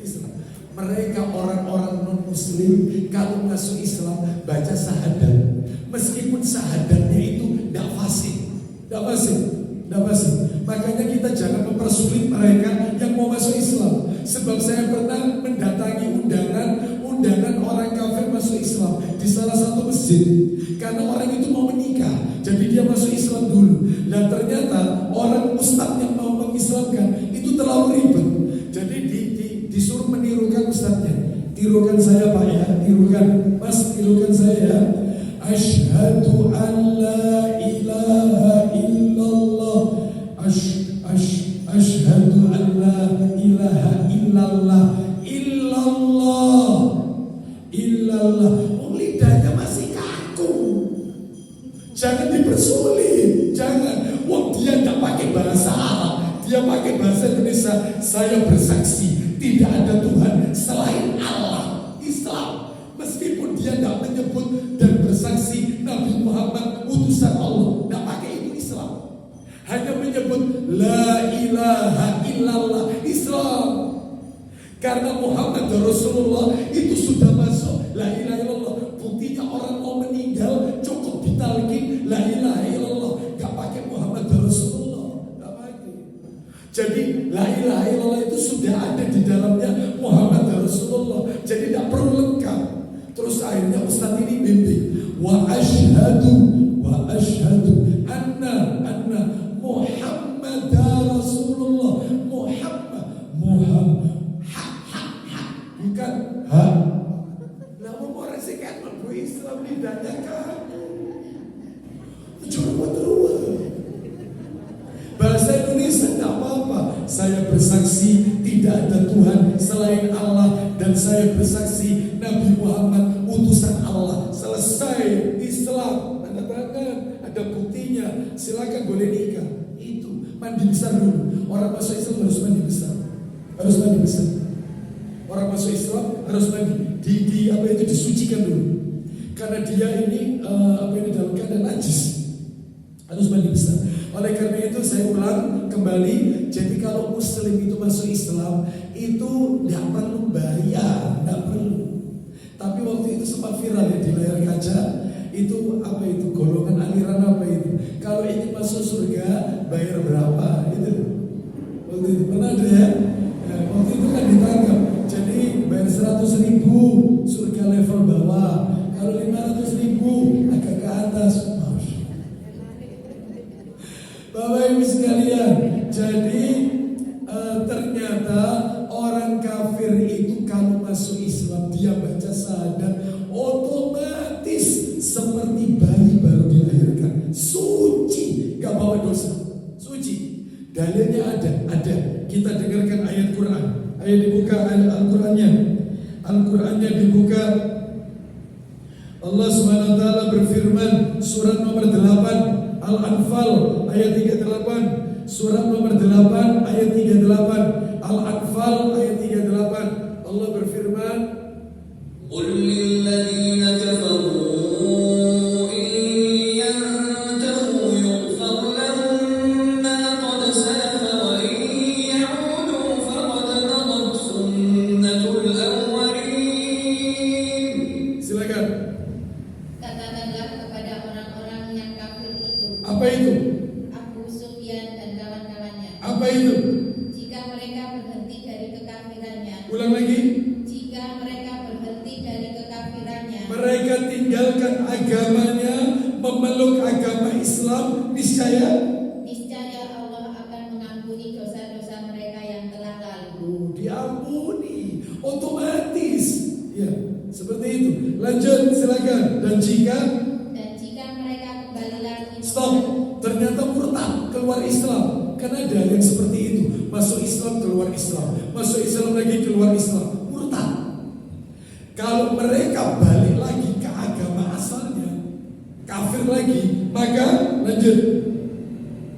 Islam. Mereka orang-orang non-muslim kalau masuk Islam baca syahadat. Meskipun syahadatnya itu tidak fasih. Makanya kita jangan mempersulit mereka yang mau masuk Islam. Sebab saya pernah mendatangi undangan orang kafir masuk Islam di salah satu masjid. Karena orang itu mau menikah, jadi dia masuk Islam dulu. Dan ternyata orang ustadz yang mau mengislamkan itu terlalu ribet. Jadi disuruh menirukan ustadznya. Tirukan saya Pak ya, tirukan saya ya. Asyhadu an la ilaha illallah. Asyhadu an la ilaha illallah. Lidahnya masih kaku. Jangan dipersulit, jangan. Wong dia tidak pakai bahasa Arab, dia pakai bahasa Indonesia. Saya bersaksi tidak ada Tuhan selain Allah. Islam. Meskipun dia tidak menyebut dan bersaksi Nabi Muhammad utusan Allah, tidak pakai itu Islam. Hanya menyebut la ilaha illallah, Islam. Karena Muhammad Rasulullah itu sudah masuk la ilaha illallah. Buktinya orang mau meninggal cukup ditalkin la ilaha illallah, gak pakai Muhammad Rasulullah, gak pakai. Jadi la ilaha illallah itu sudah ada di dalamnya Muhammad Rasulullah. Jadi tidak perlu lengkap. Terus akhirnya Ustaz ini bimbing wa asyhadu anna Muhammad Rasulullah. Muhammad bukan ha. Nama orang sih kan mampu Islam lidahnya kamu. Coba terus. Bahasa Indonesia tidak apa-apa. Saya bersaksi tidak ada Tuhan selain Allah dan saya bersaksi Nabi Muhammad utusan Allah. Selesai. Islam. Tanda tangan. Ada buktinya. Silakan boleh nikah. Itu mandi besar dulu. Orang masuk Islam harus mandi besar. Orang masuk Islam harus mandi disucikan dulu. Karena dia ini dalam keadaan najis. Harus mandi besar. Oleh karena itu saya ulang kembali. Jadi kalau Muslim itu masuk Islam itu tidak perlu bayar, tidak perlu. Tapi waktu itu sempat viral ya di layar kaca. Itu golongan aliran apa itu? Kalau ingin masuk surga bayar berapa? Itu waktu itu pernah ada ya. Waktu itu kan ditangkap. Jadi bayar 100.000 surga level bawah. Kalau 500.000 agak ke atas. Bapak Ibu sekalian, jadi ternyata orang kafir itu kalau masuk Islam dia baca syahadat otomatis seperti bayi baru dilahirkan, suci, gak bawa dosa, suci. Dalilnya ada. Kita dengarkan ayat Quran. Ayat dibuka Al-Qurannya dibuka. Allah Subhanahu wa taala berfirman surat nomor 8 Al-Anfal ayat 38. Surat nomor 8 ayat 38. Al-Anfal ayat 38. Allah berfirman, قل للذين كفروا إن ينتهوا يغفر لهم ما قد سلف وإن يعودوا فقد مضت سنة الأولين. Silakan. Katakanlah kepada orang-orang yang kafir itu, Apa itu? Abu Sufyan dan kawan-kawannya, Apa itu? jika mereka berhenti dari kekafirannya, Ulang lagi. jika meninggalkan agamanya, memeluk agama Islam, niscaya Allah akan mengampuni dosa-dosa mereka yang telah lalu. Diampuni otomatis. Ya, seperti itu. Lanjut, silakan. Dan jika mereka kembali lagi, stop, ternyata murtad, keluar Islam. Kan ada yang seperti itu, masuk Islam keluar Islam, masuk Islam lagi keluar Islam, murtad. Kalau mereka balik lagi ke agama asalnya, kafir lagi, maka lanjut.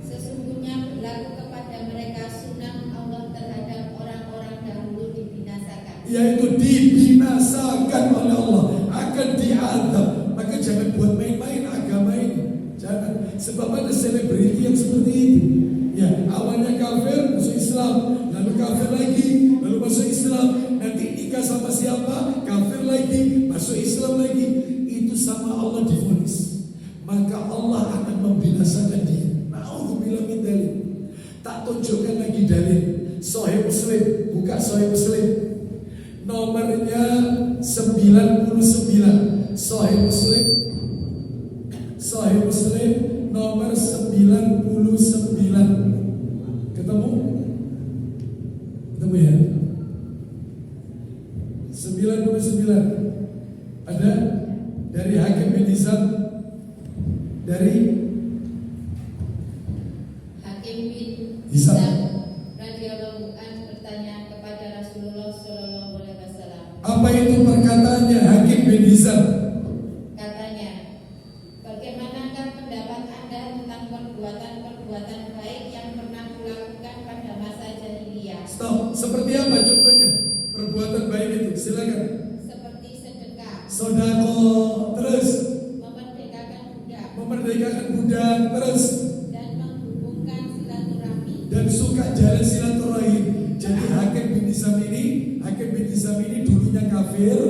Sesungguhnya berlaku kepada mereka sunnah Allah terhadap orang-orang dahulu dibinasakan. Yaitu dibinasakan oleh Allah, akan diadab. Maka jangan buat main-main agama ini, jangan. Sebab ada selebriti yang seperti itu. Ya, awalnya kafir, masuk Islam, lalu kafir lagi, lalu masuk Islam, nanti nikah sama siapa, kafir lagi, masuk Islam lagi. Itu sama Allah divonis. Maka Allah akan membinasakan dia. Na'udzubillah min dzalik. Tak tunjukkan lagi dalil. Sahih Muslim, buka Sahih Muslim. Nomornya 99. Sahih Muslim. Sahih Muslim nomor 99. Ketemu ya? 99. Ada dari Hakim bin Hizam, dari Hakim bin Hizam radhiyallahu anhu bertanya kepada Rasulullah sallallahu alaihi wasallam. Apa itu perkataannya Hakim bin Hizam? Katanya, bagaimanakah pendapat Anda tentang perbuatan-perbuatan baik yang pernah kulakukan pada masa jahiliyah? Stop. Seperti apa contohnya? Perbuatan baik itu, silakan. Seperti sedekah, Sedekah, terus memerdekakan budak, terus dan menghubungkan silaturahmi. dan suka jalan silaturahim. Jadi Hakim bin Hizam ini dulunya kafir,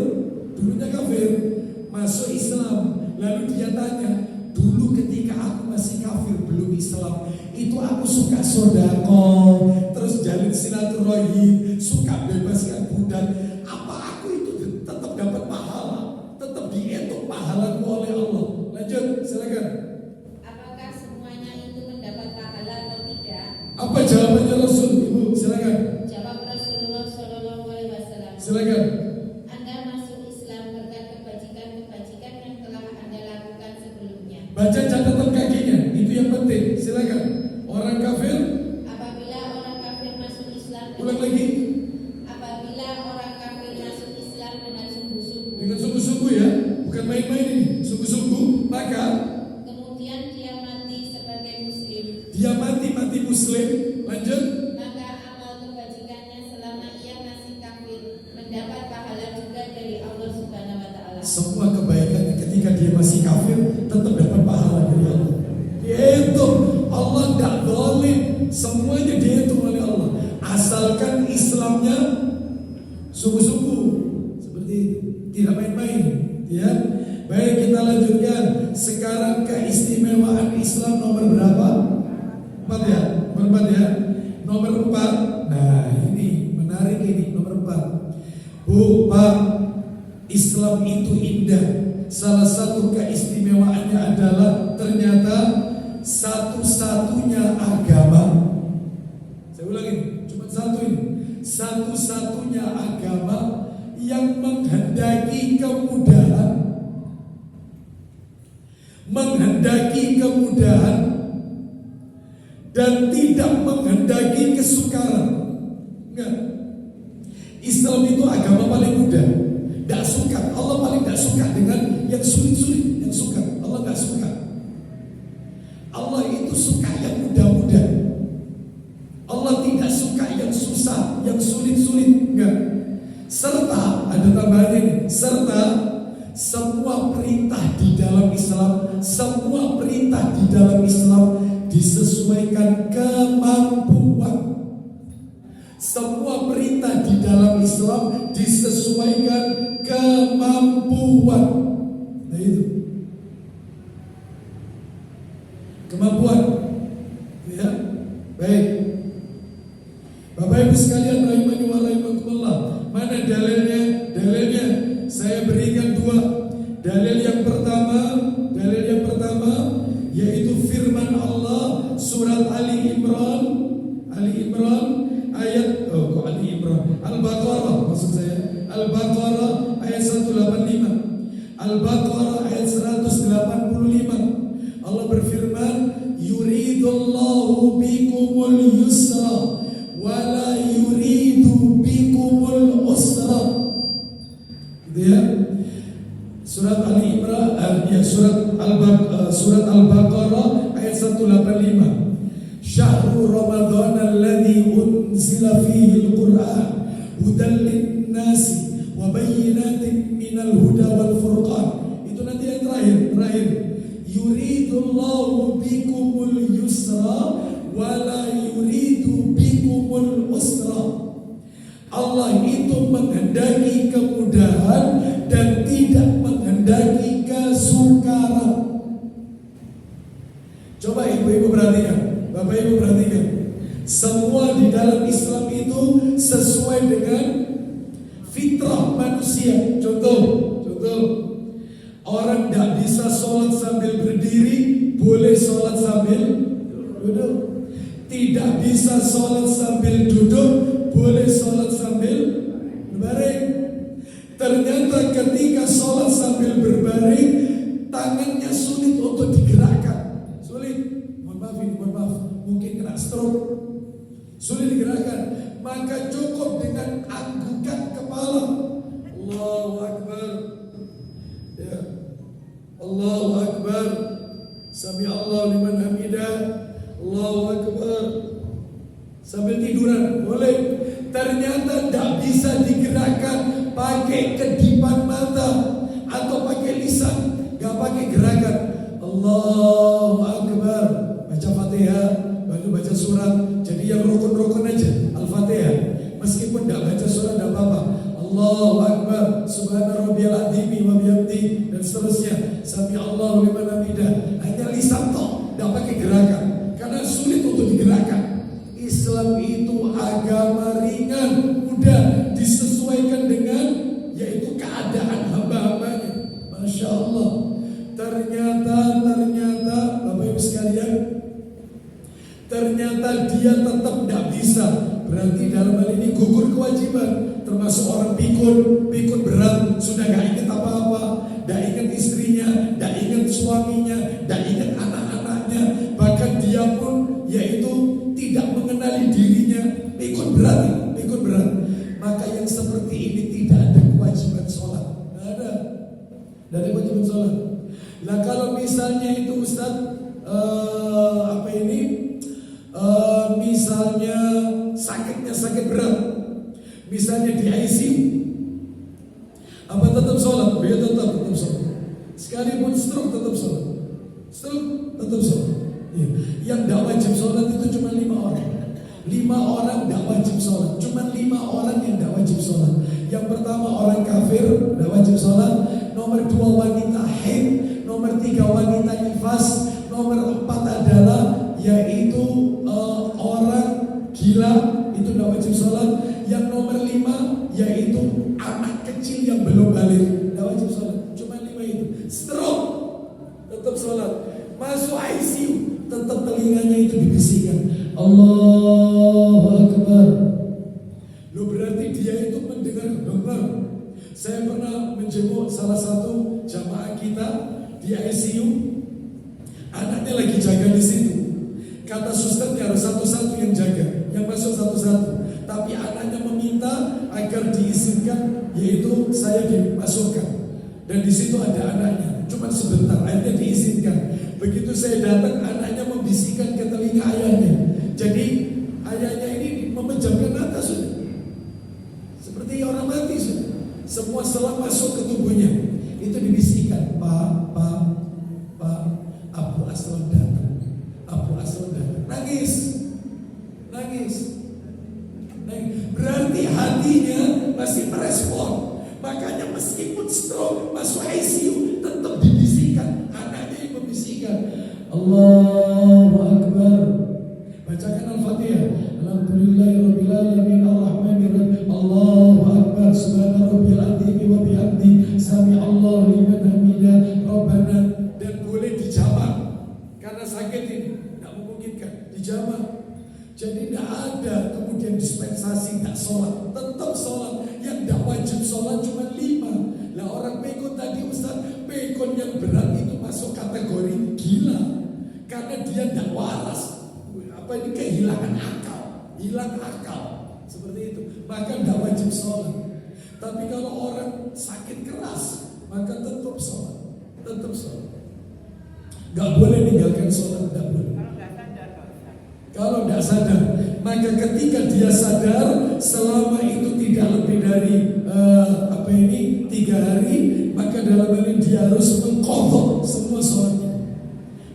masuk Islam. Lalu dia tanya, dulu ketika aku masih kafir belum Islam, itu aku suka sedekah, terus jalin silaturahim, suka bebaskan budak. Apa aku itu tetap dapat pahala, tetap dihitung pahalaku oleh Allah? Lanjut, silakan. Apakah semuanya itu mendapat pahala atau tidak? Apa jawabannya Rasul? Ibu, silakan. Jawab Rasulullah sallallahu alaihi wasallam. Silakan. Anda masuk Islam berkat kebajikan-kebajikan yang telah Anda lakukan sebelumnya. Baca catatan kakinya, itu yang penting. Silakan. Orang kafir, Apabila orang kafir masuk Islam ulang lagi apabila orang kafir masuk Islam dengan sungguh-sungguh, dengan sungguh-sungguh ya, bukan main-main ini, sungguh-sungguh. Maka kemudian dia mati sebagai muslim, dia mati Muslim. Lanjut. maka amal kebajikannya selama ia masih kafir mendapat pahala juga dari Allah Subhanahu wa taala. Semua kebaikannya ketika dia masih kafir tetap dapat pahala dari Allah. Itu Allah tidak zalim, semuanya dihitung oleh Allah. Asalkan Islamnya sungguh-sungguh, seperti itu, tidak main-main. Ya, baik, kita lanjutkan. Sekarang keistimewaan Islam nomor berapa? 4 ya, nomor 4 ya. Nomor 4. Nah, ini menarik ini, nomor 4. Bu, Pak, Islam itu indah. Salah satu keistimewaannya adalah ternyata satu-satunya agama. Saya ulangin, cuma satu ini. Satu-satunya agama yang menghendaki kemudahan dan tidak menghendaki kesukaran. Enggak. Islam itu agama paling mudah. Tidak suka, Allah paling tidak suka dengan yang sulit-sulit, yang suka. Allah tidak suka. Allah itu suka yang mudah-mudah. Allah tidak suka yang susah, yang sulit-sulit. Enggak. Serta ada tambahan ini. Serta semua perintah di dalam Islam, disesuaikan kemampuan. Semua perintah di dalam Islam disesuaikan kemampuan. Nah itu kemampuan, ya. Baik, Bapak Ibu sekalian rahimani wa rahimakumullah. Mana dalilnya? Dalilnya saya berikan 2. Dalil yang pertama, hudal linnasi wa bayyinatin minal huda wal furqan. Itu nanti yang terakhir. Yuridullahu bikumul yusra wa la yuridu bikumul usra. Allah itu menghendaki kemudahan dan tidak menghendaki kesukaran. Coba ibu-ibu perhatikan, bapak ibu perhatikan. Semua di dalam Islam itu sesuai dengan fitrah manusia. Contoh, orang tidak bisa sholat sambil berdiri, boleh sholat sambil duduk. Tidak bisa sholat sambil duduk, boleh sholat sambil berbaring. Ternyata ketika sholat sambil berbaring, tangannya sulit untuk digerakkan. Sulit, mohon maaf, mungkin kena stroke. Sulit digerakkan, maka cukup dengan anggukan kepala. Allahu Akbar. Ya. Allahu Akbar. Sami Allah liman hamidah. Allahu Akbar. Sambil tiduran boleh. Ternyata tidak bisa digerakkan pakai kedipan mata atau pakai lisan, gak pakai gerakan. Allahu Akbar. Baca Fatihah, baru baca surat. Jadi yang rukun-rukun aja Al-Fatihah. Meskipun tidak baca surat tidak apa-apa. Allahu Akbar, Subhana rabbiyal azim wa bihamdi, dan seterusnya. Sami Allahu liman hamidah. Hanya lisan toh, tidak pakai gerakan. Karena sulit untuk digerakkan. Islam itu agama ringan, mudah, disesuaikan dengan yaitu keadaan hamba-hambanya. Masya Allah. Ternyata Bapak Ibu sekalian, ternyata dia tetap tidak bisa. Berarti dalam hal ini gugur kewajiban. Termasuk orang pikun berat, sudah gak ingat apa-apa, gak ingat istrinya, gak ingat suaminya, gak ingat anak-anaknya, bahkan dia pun yaitu tidak mengenali dirinya. Pikun berat. Maka yang seperti ini tidak ada kewajiban sholat. Gak ada kewajiban sholat. Nah kalau misalnya itu Ustaz misalnya sakitnya sakit berat, misalnya di ICU, apa tetap sholat? Ya tetap sholat. Sekalipun stroke tetap sholat. Ya. Yang tidak wajib sholat itu cuma 5 orang. 5 orang tidak wajib sholat. Cuma 5 orang yang tidak wajib sholat. Yang pertama orang kafir tidak wajib sholat. Nomor 2 wanita haid. Nomor 3 wanita nifas. Nomor 4 adalah yaitu orang gila, itu tidak wajib sholat. Yang nomor 5 yaitu anak kecil yang belum balik, tidak wajib sholat. Cuma 5 itu. Stroke tetap sholat. Masuk ICU tetap telinganya itu dibisikkan Allahu Akbar. Lo berarti dia itu mendengar dengar. Saya pernah menjenguk salah satu jamaah kita di ICU. Anaknya lagi jaga di situ. Kata susternya harus satu-satu yang jaga, yang masuk satu-satu. Tapi anaknya meminta agar diizinkan, yaitu saya dimasukkan. Dan di situ ada anaknya, cuma sebentar, akhirnya diizinkan. Begitu saya datang, anaknya membisikkan ke telinga ayahnya. Jadi ayahnya ini memejamkan atas sudah, seperti orang mati sudah. Semua selang masuk ke tubuhnya, itu dibisikkan, Pak, Abu Aslan datang. Nangis. Berarti hatinya masih merespon. Makanya meskipun stroke masuk ICU tetap dibisikkan, anaknya yang membisikkan Allahu Akbar. Bacakan Al-Fatihah. Alhamdulillahirabbil alamin arrahmanirrahim. Allahu Akbar. Subhana rabbiyal azim wa bihamdi. Sami Allahu liman hamidah. Rabbana. Dan boleh dijamak. Karena sakit ini tidak memungkinkan dijamak. Jadi tidak ada kemudian dispensasi tidak sholat, tetap sholat. Yang tidak wajib sholat cuma 5. Lah orang pikun tadi Ustaz, pikun yang berat itu masuk kategori gila, karena dia tidak waras. Apa ini kehilangan akal, hilang akal seperti itu. Maka tidak wajib sholat. Tapi kalau orang sakit keras, maka tetap sholat. Gak boleh ninggalkan sholat, gak boleh. Kalau tidak sadar, maka ketika dia sadar selama itu tidak lebih dari 3 hari, maka dalam hal ini dia harus mengqadha semua sholatnya.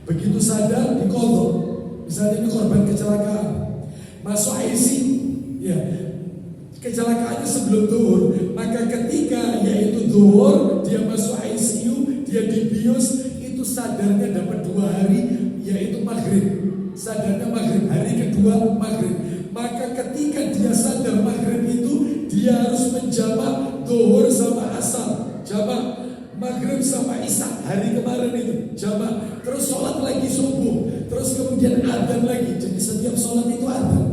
Begitu sadar diqadha. Misalnya ini korban kecelakaan, masuk ICU, ya kecelakaannya sebelum zuhur, maka ketika yaitu zuhur dia masuk ICU, dia dibius, itu sadarnya dapat 2 hari, yaitu maghrib. Sadarnya maghrib, hari kedua maghrib. Maka ketika dia sadar maghrib itu, dia harus menjamak zuhur sama asar, jamak maghrib sama isya hari kemarin itu jamak, terus sholat lagi subuh, terus kemudian adzan lagi. Jadi setiap sholat itu adzan.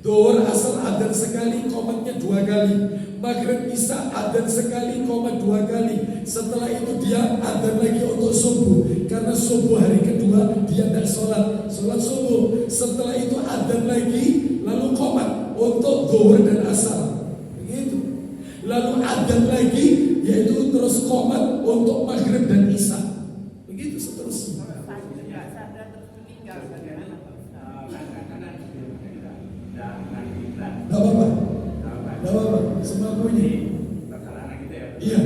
Zuhur asar adzan sekali, komatnya 2 kali. Maghrib isya adzan sekali, komat 2 kali. Setelah itu dia adzan lagi untuk subuh, karena subuh hari kedua dia tidak sholat subuh. Setelah itu adzan lagi, lalu komat untuk zuhur dan asar. Begitu. Lalu adzan lagi, yaitu terus komat untuk maghrib dan isya. Begitu seterusnya. Tidak apa-apa, semampunya. Iya,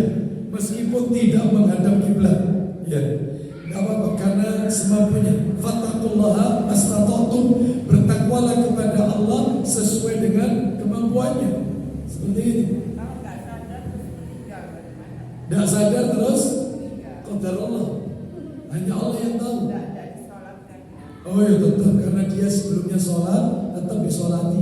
meskipun tidak menghadap kiblat, ya, tidak apa-apa, karena semampunya. Fattaqullaha mastata'tum, bertakwalah kepada Allah sesuai dengan kemampuannya. Seperti ini. Tidak sadar terus qadar Allah, hanya Allah yang tahu. Oh ya tetap, karena dia sebelumnya sholat tetap disolati,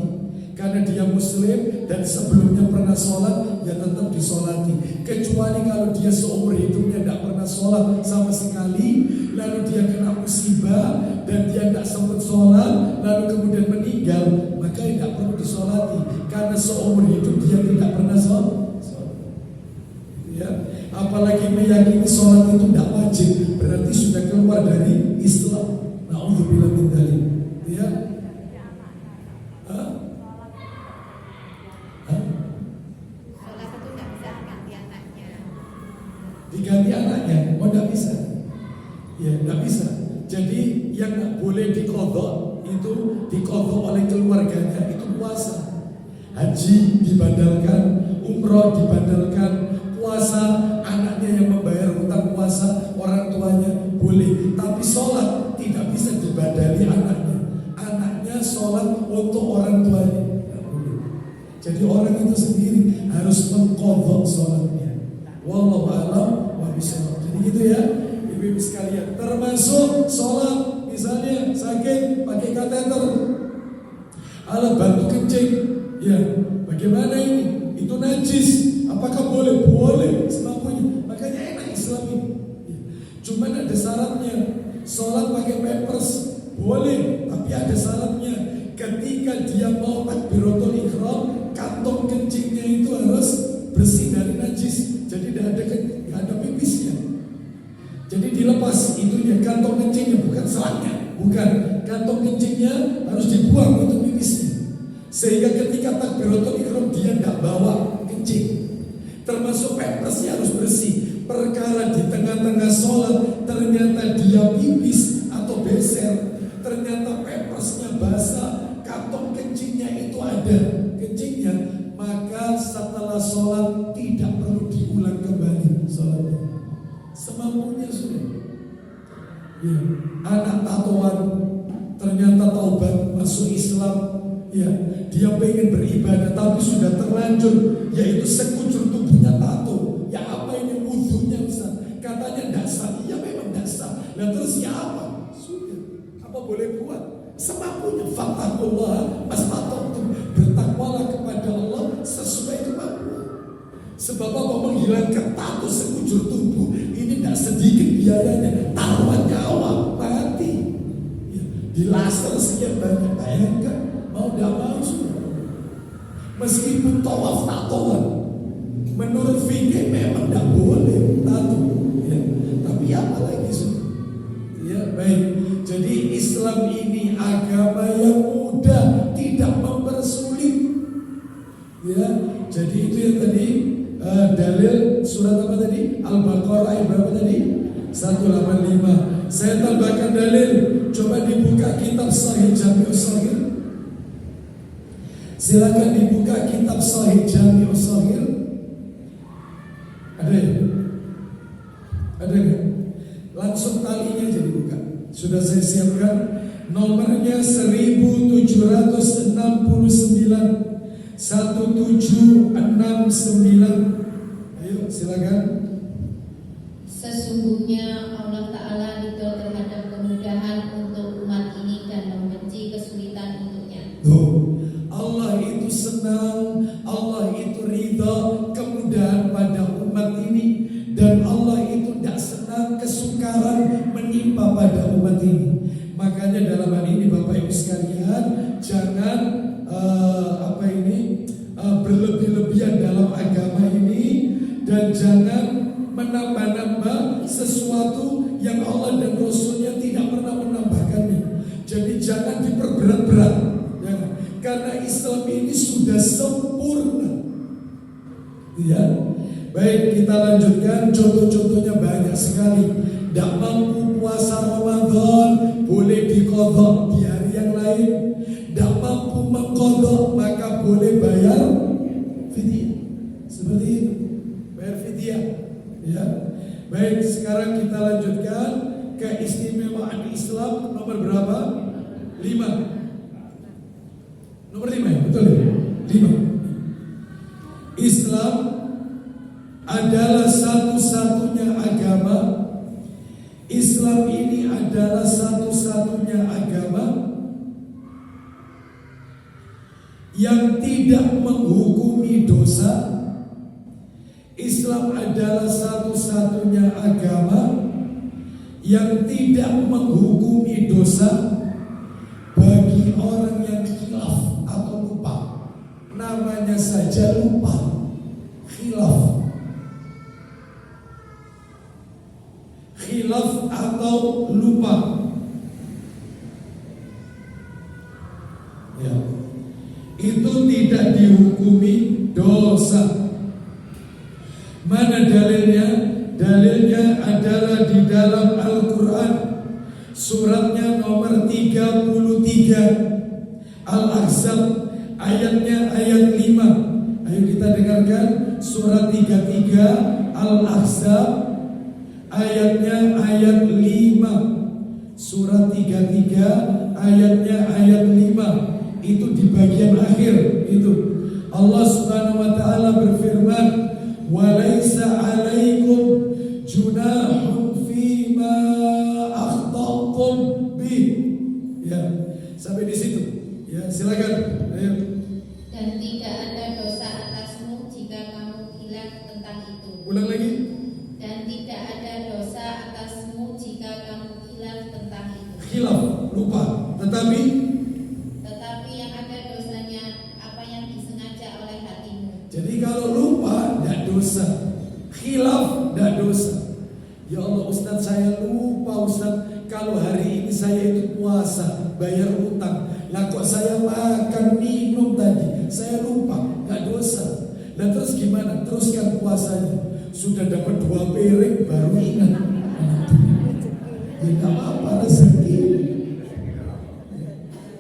karena dia muslim dan sebelumnya pernah sholat, ya tetap disolati. Kecuali kalau dia seumur hidupnya tidak pernah sholat sama sekali, lalu dia kena musibah dan dia tidak sempat sholat, lalu kemudian meninggal, maka tidak perlu disolati, karena seumur hidup dia tidak pernah sholat. Ya, apalagi meyakini sholat itu tidak wajib, berarti sudah keluar dari Islam. Na'udzubillah min dzalik. Ya. Sholat itu tidak bisa diganti anaknya. Diganti anaknya, oh tidak bisa. Ya, tidak bisa. Jadi yang tidak boleh diqadha itu diqadha oleh keluarganya, itu puasa. Haji dibadalkan, umroh dibadalkan, puasa anaknya yang membayar hutang puasa, orang tuanya boleh. Tapi sholat tidak bisa dibadali anaknya. Anaknya sholat untuk orang tuanya, tidak boleh. Jadi orang itu sendiri harus mengqadha sholatnya. Wallahu a'lam bishawab. Jadi gitu ya, ibu-ibu sekalian. Termasuk sholat, misalnya sakit pakai kateter, alat bantu kencing, ya bagaimana ini? Itu najis. Apakah boleh? Boleh, semampunya. Makanya enak Islam ini. Cuman ada syaratnya. Sholat pakai pampers boleh, tapi ada syaratnya. Ketika dia mau takbiratul ihram, kantong kencingnya itu harus bersih dari najis. Jadi tidak ada pipisnya. Jadi dilepas itunya, kantong kencingnya, bukan selangnya, bukan. Kantong kencingnya harus dibuang untuk pipisnya. Sehingga ketika takbiratul ihram dia tidak bawa kencing. Termasuk pampersnya harus bersih. Perkara di tengah-tengah sholat ternyata dia pipis atau beser, ternyata pampersnya basah, kantong kencingnya itu ada kencingnya, maka setelah sholat tidak perlu diulang kembali sholatnya. Semampunya sudah. Ya, anak tatoan ternyata taubat masuk Islam. Ya, dia pengen beribadah tapi sudah terlanjur, yaitu sekujur tubuhnya tato. Ya apa ini wudhunya Ustaz? Katanya tidak sah. Ya memang tidak sah. Nah terus ya apa? Sudah. Apa boleh buat? Semampunya. Fattaqullaha mastata'tum, bertakwalah kepada Allah sesuai kemampuan. Sebab apa? Menghilangkan tato sekujur tubuh ini tidak sedikit biayanya. Taruhan nyawa, mati. Ya, di laser sekian banyak, bayangkan. Mau tidak mau sudah. Meskipun tawaf tatoan, menurut fikih memang tidak boleh tato, ya. Tapi apa lagi sudah? Ya baik. Jadi Islam ini agama yang mudah, tidak mempersulit. Ya. Jadi itu yang tadi dalil surat apa tadi? Al-Baqarah ayat berapa tadi? 185. Saya tambahkan dalil. Coba dibuka kitab Sahih Jami'us Shaghir. Silakan dibuka kitab Sahih Jami'us Shaghir. Ada ya? Ada nggak? Langsung talinya jadi buka. Sudah saya siapkan. Nomornya 1769 1769. Ayo silakan. Sesungguhnya Allah Ta'ala ridho terhadap kemudahan untuk umat ini dan membenci kesulitan untuknya. Tuh, Allah itu senang, Allah itu ridha kemudahan pada umat ini, dan Allah itu tidak senang kesukaran menimpa pada umat ini. Makanya dalam hal ini Bapak Ibu sekalian, jangan berlebih-lebihan dalam agama ini, dan jangan menambah-nambah sesuatu yang Allah dan Rasulnya tidak pernah menambahkannya. Jadi jangan diperberat-berat, ya, karena Islam ini sudah sempurna. Ya, baik, kita lanjutkan. Contoh-contohnya banyak sekali. Tidak mampu puasa Ramadan, boleh diqadha di hari yang lain. Tidak mampu mengqadha, maka boleh bayar fidyah. Seperti itu, bayar fidyah. Ya, baik. Sekarang kita lanjutkan keistimewaan Islam nomor berapa? 5. Nomor 5 ya, betul ya? 5. Islam adalah satu-satunya agama. Islam ini adalah satu-satunya agama yang tidak menghukumi dosa. Islam adalah satu-satunya agama yang tidak menghukumi dosa bagi orang yang khilaf atau lupa. Namanya saja lupa, khilaf. Khilaf atau lupa. Ya. Itu tidak dihukumi dosa. Mana dalilnya? Dalilnya adalah di dalam Al-Quran, suratnya nomor 33 Al-Ahzab, ayatnya ayat 5. Ayo kita dengarkan surat 33 Al-Ahzab, ayatnya ayat 5. Surat 33 ayatnya ayat 5. Itu di bagian akhir itu Allah Subhanahu wa taala berfirman, "Walaisa 'alaikum junahun fima akhtatum bi." Ya, sampai di situ. Ya, silakan. Ayo. Dan tidak ada dosa atasmu jika kamu khilaf tentang itu. Ulang lagi. Dan tidak ada dosa atasmu jika kamu khilaf tentang itu. Khilaf, lupa. Tetapi yang ada dosanya apa yang disengaja oleh hatimu. jadi kalau lupa tidak dosa, khilaf tidak dosa. Ya Allah, Ustaz saya lupa Ustaz, kalau hari ini saya itu puasa, bayar utang. Lah kok saya makan minum tadi, saya lupa, nggak dosa. Nah terus gimana? Teruskan puasanya. Sudah dapat 2 piring baru ingat. Ya nggak apa-apa, rezeki.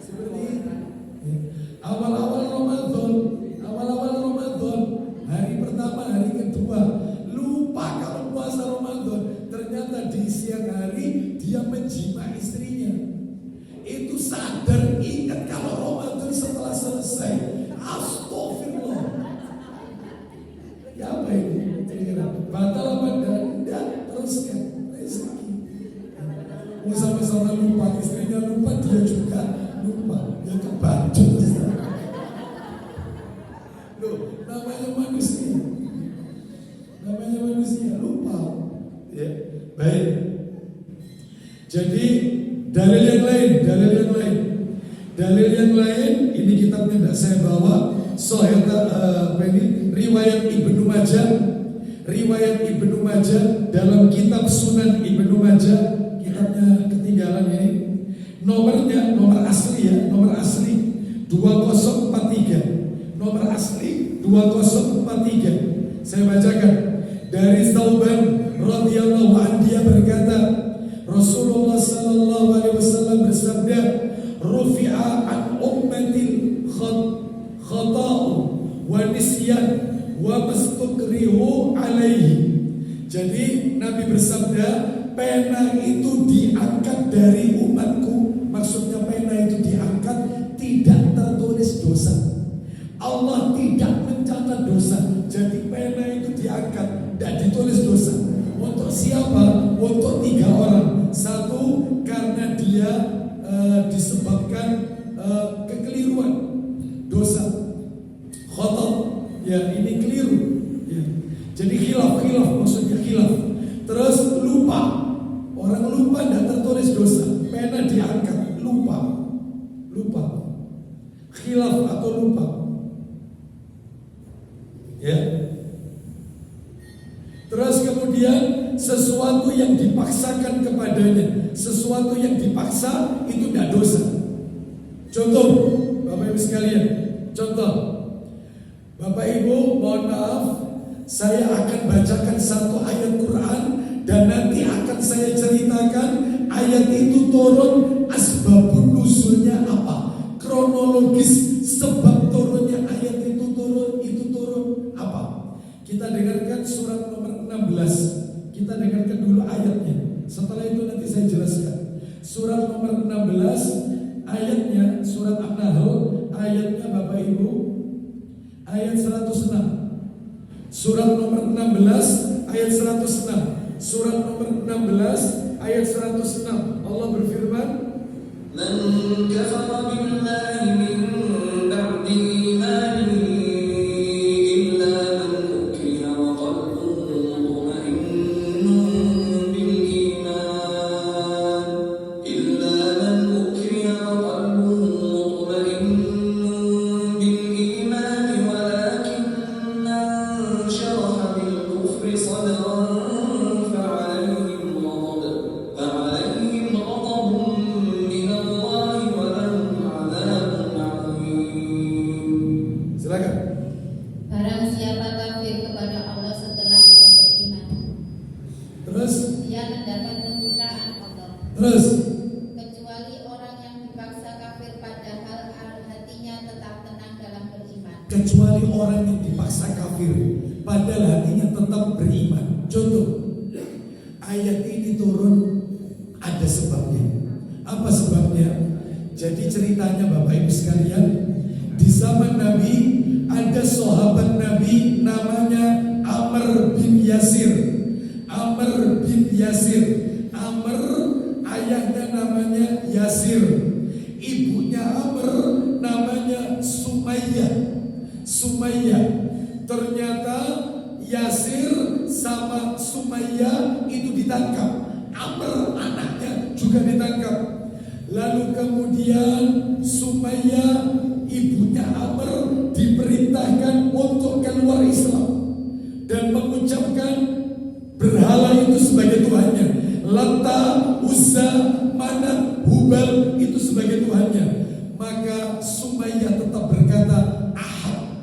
Seperti itu. Awal-awal Ramadan, hari pertama, hari kedua, lupa kalau puasa Ramadan. Ternyata di siang hari dia menjima istrinya. Itu sadar, ingat kalau Ramadan setelah selesai. Astagfirullah. Ya apa ini? Batal apa enggak? Teruskan rezeki. Sama-sama lupa, istrinya lupa, dia juga lupa. Ya kebacut. Loh, namanya manusia. Namanya manusia, lupa. Ya, baik. Jadi dalil yang lain, ini kitabnya tidak saya bawa. Sahih riwayat Ibnu Majah dalam kitab Sunan Ibnu Majah, kitabnya ketinggalan ini. Nomor asli 2043. Nomor asli 2043. Saya bacakan. Dari Tsauban radhiyallahu anhu, dia berkata, Rasulullah sallallahu alaihi wasallam bersabda, "Rufi'a an ummatil khata'u wa nisyan wa mastukrihu alaihi. Jadi Nabi bersabda, pena itu diangkat dari umatku. Maksudnya pena itu diangkat, tidak tertulis dosa. Allah tidak mencatat dosa. Jadi pena itu diangkat, tidak ditulis dosa. Untuk siapa? Untuk 3 orang. Satu, karena dia disebabkan kekeliruan, dosa, khata, ya ini keliru, ya. Jadi khilaf maksudnya khilaf. Terus lupa, orang lupa tidak tertulis dosa, pena diangkat, lupa, khilaf atau lupa, ya. Terus kemudian sesuatu yang dipaksakan kepadanya, sesuatu yang dipaksa itu tidak dosa. Contoh, Bapak Ibu sekalian, contoh, Bapak Ibu mohon maaf, saya akan bacakan satu ayat Quran dan nanti akan saya ceritakan ayat itu turun, asbabun nuzulnya apa, kronologis sebab turunnya ayat itu turun apa. Kita dengarkan surat nomor 16. Kita dengarkan dulu ayatnya. Setelah itu nanti saya jelaskan. Surat nomor 16 ayatnya, surat An-Nahl ayatnya Bapak Ibu, ayat 106. Surat nomor 16 ayat 106. Surat nomor 16 ayat 106. Allah berfirman, Man kafara billahi min ba'di imanihi illa man ukriha wa qalbuhu mutma'innun bil iman illa man ukriha wa qalbuhu mutma'innun bil iman walakin man sharaha bil kufri sadran fa'alayhim ghadabun min Allah wa lahum 'adzabun 'adzim. silakan. Barang siapa kafir kepada Allah setelah dia beriman, Terus, dia mendapat kemurkaan Allah. terus. Kecuali orang yang dipaksa kafir padahal hatinya tetap tenang dalam beriman. Kecuali orang yang dipaksa kafir padahal hatinya tetap beriman. Contoh, ayat ini turun ada sebabnya. Apa sebabnya? Jadi ceritanya Bapak Ibu sekalian, di zaman Nabi ada sahabat Nabi namanya Amr bin Yasir. Amr bin Yasir. Amr ayahnya namanya Yasir. Ibunya Amr namanya Sumayyah. Ternyata Yasir sama Sumayyah itu ditangkap. Amr anaknya juga ditangkap. Lalu kemudian Sumayyah ibunya Amr diperintahkan untuk keluar Islam dan mengucapkan berhala itu sebagai Tuhannya. Lata, Uzza, Manat, Hubal itu sebagai Tuhannya. Maka Sumayyah tetap berkata Ahad.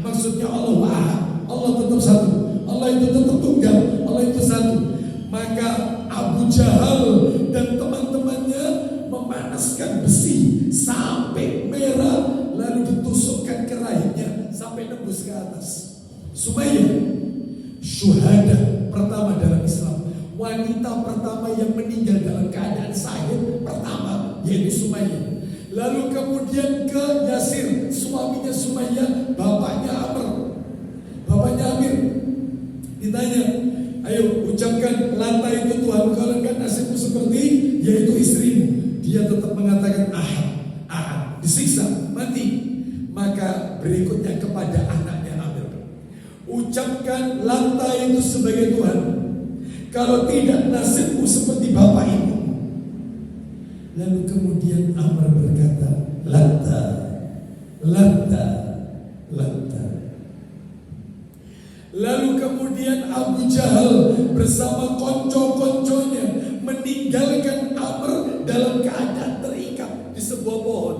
Maksudnya Allah Ahad. Allah tetap satu. Allah itu tetap tunggal. Allah itu satu. Maka Abu Jahal dan teman-temannya memanaskan besi sampai merah, lalu ditusukkan ke rahimnya sampai nembus ke atas. Sumayyah syuhada pertama dalam Islam, wanita pertama yang meninggal dalam keadaan syahid pertama, yaitu Sumayyah. Lalu kemudian ke Yasir, suaminya Sumayyah, bapaknya Amr, bapaknya Amir. Ditanya, ayo ucapkan Lata itu Tuhan, kalau kan nasibmu seperti yaitu istrimu. Dia tetap mengatakan Ahad, disiksa, mati. Maka berikutnya kepada anaknya Amir, ucapkan Lata itu sebagai Tuhan, kalau tidak nasibmu seperti bapak ibu. Lalu kemudian Amr berkata Lata. Lalu kemudian Abu Jahal bersama konco-konconya meninggalkan Amr dalam keadaan terikat di sebuah pohon.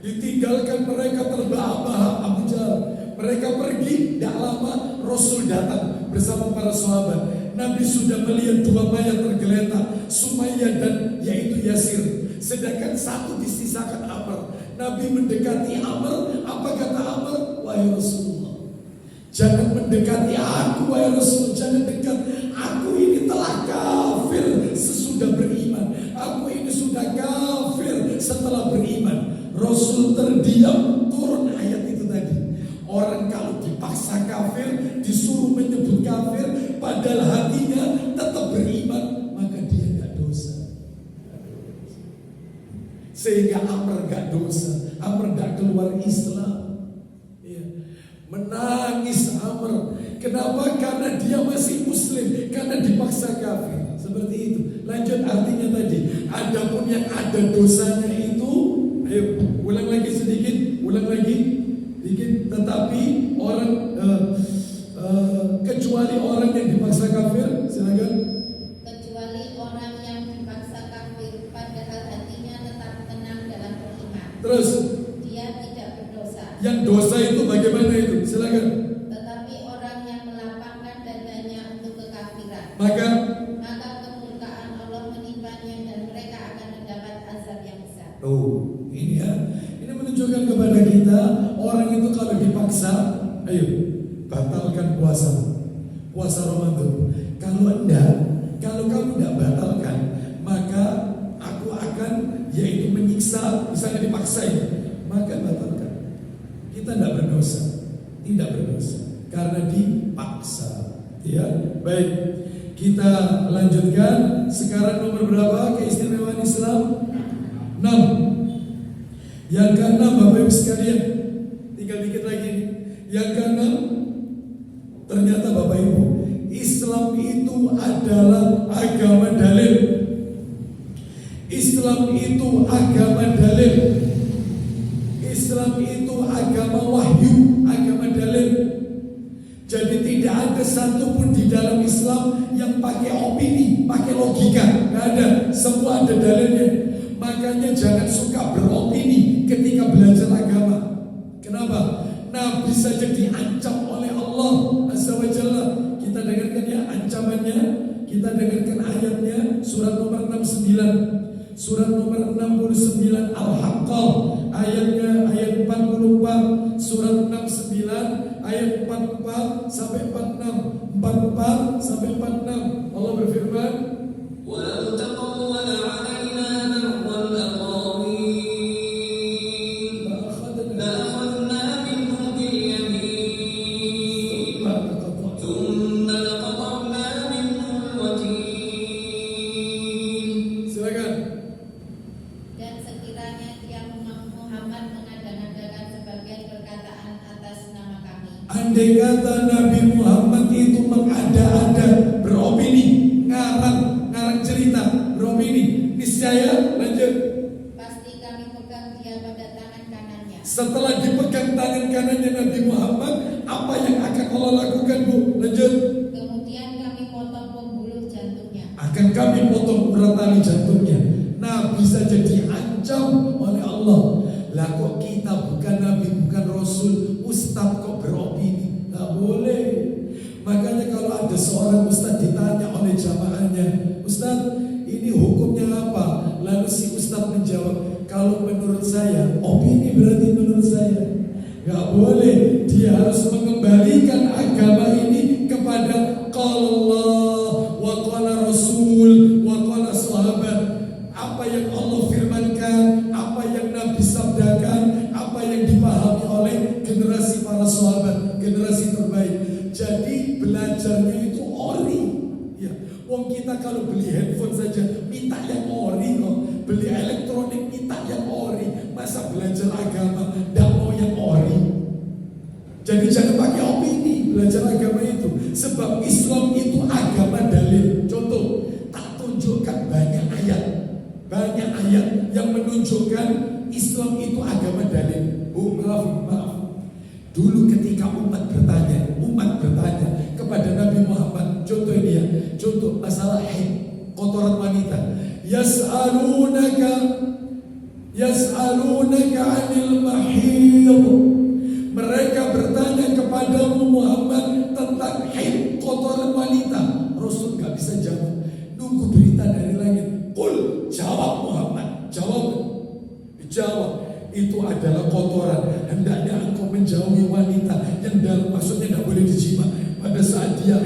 Ditinggalkan mereka terbahak-bahak Abu Jahal. Mereka pergi, tidak lama Rasul datang bersama para sahabat. Nabi sudah melihat 2 mayat tergeletak, Sumayyah dan yaitu Yasir. Sedangkan satu disisakan Amr. Nabi mendekati Amr, apa kata Amr? Wahai Rasulullah, jangan mendekati aku, wahai Rasul, jangan dekat. Aku ini telah kafir sesudah beriman. Aku ini sudah kafir setelah beriman. Rasul terdiam, turun ayat itu tadi. Orang kalau dipaksa kafir, disuruh menyebut kafir, padahal hatinya tetap beriman, maka dia gak dosa. Sehingga Amr gak dosa, Amr gak keluar Islam. Ya. Menangis Amr. Kenapa? Karena dia masih muslim, karena dipaksa kafir. Seperti itu. Lanjut artinya tadi. Adapun yang ada dosanya itu, ayo ulang lagi sedikit, ulang lagi sedikit. Tetapi orang kecuali orang yang dipaksa kafir, silakan. Kecuali orang yang dipaksa kafir, padahal hatinya tetap tenang dalam beriman. Terus Dia tidak berdosa. yang dosa itu bagaimana itu? Silakan. Tetapi orang yang melapangkan dadanya untuk kekafiran, Maka kemurkaan Allah menimpanya dan mereka akan mendapat azab yang besar. ini ya, ini menunjukkan kepada kita orang itu kalau dipaksa, ayo batalkan puasa Ramadan. Kalau kamu tidak batalkan, maka aku akan yaitu menyiksa, misalnya dipaksa ya, maka batalkan. Kita tidak berdosa karena dipaksa. Ya, baik. Kita lanjutkan. Sekarang nomor berapa keistimewaan Islam? 6. Yang ke-6 Bapak Ibu sekalian, tinggal dikit lagi. Yang ke-6, ternyata Bapak Ibu, Islam itu adalah agama dalil. Islam itu agama dalil. Islam itu agama wahyu, agama dalil. Jadi tidak ada satupun di dalam Islam yang pakai opini, pakai logika, nggak ada. Semua ada dalilnya. Makanya jangan suka beropini ketika belajar agama. Kenapa? Nabi saja diancam oleh Allah Azza wa Jalla. Kita dengarkan ya ancamannya. Kita dengarkan ayatnya. Surat nomor 69. Surat nomor 69 Al-Haqqah. Ayatnya ayat 44. Surat 69 ayat 44 sampai 46. 44 sampai 46. Allah berfirman, ولو تقول علينا بعض الأقاويل لأخذنا منه باليمين ثم لقطعنا منه الوتين. Silakan. Dan sekiranya dia Muhammad mengada-ngadakan sebagian perkataan atas nama kami, Andai kata Nabi Muhammad itu mengada-ada, beropini, ngarang cerita, beropini, niscaya lanjut. pasti kami pegang dia pada tangan kanannya. Setelah dipegang tangan kanannya Nabi Muhammad, apa yang akan Allah lakukan, Bu? Lanjut. Kemudian kami potong pembuluh jantungnya. Akan kami potong urat tali jantungnya. Nabi saja diancam oleh Allah. Lah kok kita bukan Nabi, bukan Rasul, Ustaz kok beropini? Nggak boleh. Makanya kalau ada seorang Ustaz ditanya oleh jamaahnya, Ustaz ini hukumnya apa? Lalu si Ustaz menjawab, kalau menurut saya, opini berarti menurut saya. Nggak boleh. Dia harus mengembalikan agama ini kepada qala Allah wa qala Rasul wa qala sahabat. Apa yang Allah firmankan, apa yang Nabi sabdakan, apa yang dipahami oleh generasi para sahabat, generasi terbaik. Jadi belajarnya itu ori. Ya, wong kita kalau beli handphone saja minta yang ori loh. Beli elektronik minta yang ori. Masa belajar agama tidak mau yang ori? Jadi jangan pakai opini belajar agama itu. Sebab Islam itu agama dalil. Contoh, tak tunjukkan banyak ayat yang menunjukkan Islam itu agama dalil. Oh maaf. Dulu ketika umat bertanya kepada Nabi Muhammad, contoh ini ya, contoh masalah haid, kotoran wanita. Yas'alunaka 'anil mahid. Mereka bertanya kepadamu Muhammad tentang haid, kotoran wanita. Rasul gak bisa jawab, nunggu berita dari langit. Qul, jawab Muhammad, jawab. Itu meninggal, maksudnya tidak boleh dijima pada saat dia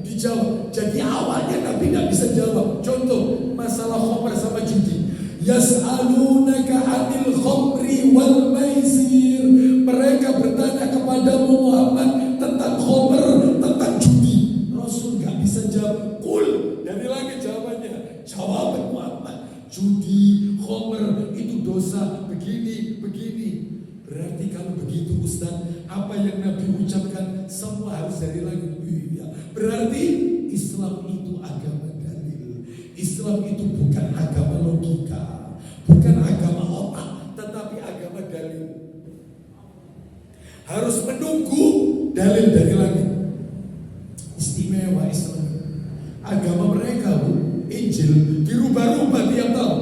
dijawab. Jadi awalnya Nabi tidak bisa jawab. Contoh masalah khamr sama judi. Yas'alunaka 'anil khamri wal maisir. Mereka bertanya kepada Muhammad tentang khamr, tentang judi. Rasul nggak bisa jawab. Kul, dari langit jawabannya. Jawaban Muhammad, judi, khamr itu dosa begini. Berarti kalau begitu Ustaz, apa yang Nabi ucapkan semua harus dari langit. Iya. Berarti Islam itu agama dalil. Islam itu bukan agama logika, bukan agama otak, tetapi agama dalil. Harus menunggu dalil dari langit. Istimewa Islam. Agama mereka, Bu, Injil dirubah-rubah tiap tahun.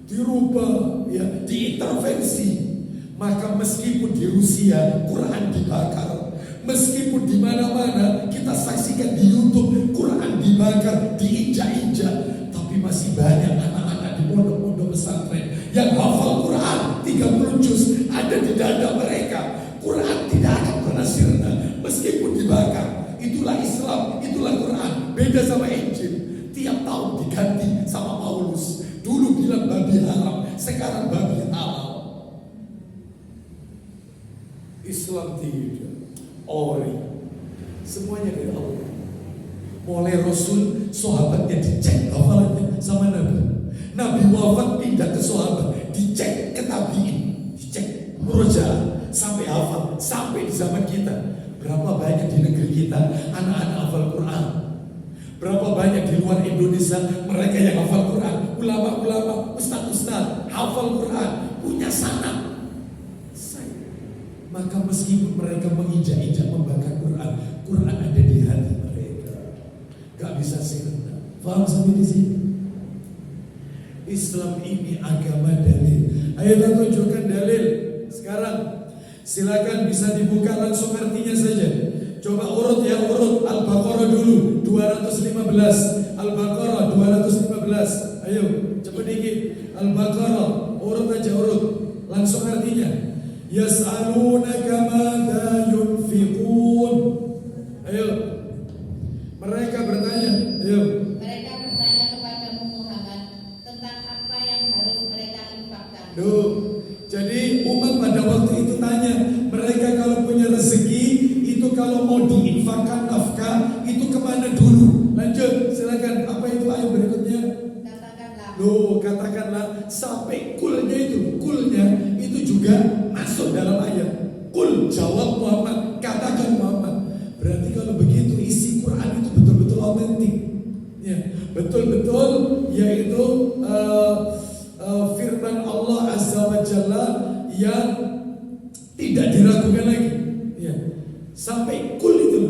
Dirubah, ya, diintervensi. Maka meskipun di Rusia Quran dibakar, meskipun di mana-mana kita saksikan di YouTube Quran dibakar, diinjak-injak, tapi masih banyak anak-anak di pondok-pondok pesantren yang hafal Quran 30 juz ada di dada mereka. Quran tidak akan pernah sirna meskipun dibakar. Itulah Islam, itulah Quran. Beda sama Injil, tiap tahun diganti sama Paulus. Dulu bilang babi haram, sekarang babi halal. Islam tidak, ori, semuanya dari Allah. Mulai Rasul, sahabatnya dicek hafalannya sama Nabi. Nabi wafat pindah ke sahabat, dicek ke tabiin, dicek murojaah sampai hafal, sampai di zaman kita. Berapa banyak di negeri kita anak-anak hafal Quran? Berapa banyak di luar Indonesia mereka yang hafal Quran? Ulama-ulama, ustaz-ustaz hafal Quran, punya sanad. Maka meskipun mereka menginjak-injak membakar Quran, Quran ada di hati mereka. Gak bisa sirna. Faham sampai di sini? Islam ini agama dalil. Ayo kita tunjukkan dalil. Sekarang silakan bisa dibuka langsung artinya saja. Coba urut ya, urut Al-Baqarah dulu 215. Al-Baqarah 215. Ayo cepat dikit. Al-Baqarah urut aja, urut. Langsung artinya. Yas'alunaka madza yunfiqun. Ayo. Mereka bertanya, ayo. Mereka bertanya kepadamu Muhammad tentang apa yang harus mereka infakkan. Duh. Jadi umat pada waktu itu tanya, mereka kalau punya rezeki itu kalau mau diinfakkan nafkah itu kemana dulu? Lanjut, silakan. Apa itu ayat berikutnya? Katakanlah. Loh, katakanlah sampai kulnya itu juga masuk dalam ayat. Kul, jawab Muhammad, katakan Muhammad. Berarti kalau begitu isi Quran itu betul-betul autentik. Ya, betul-betul yaitu firman Allah Azza wa Jalla yang tidak diragukan lagi. Ya. Sampai kul itu.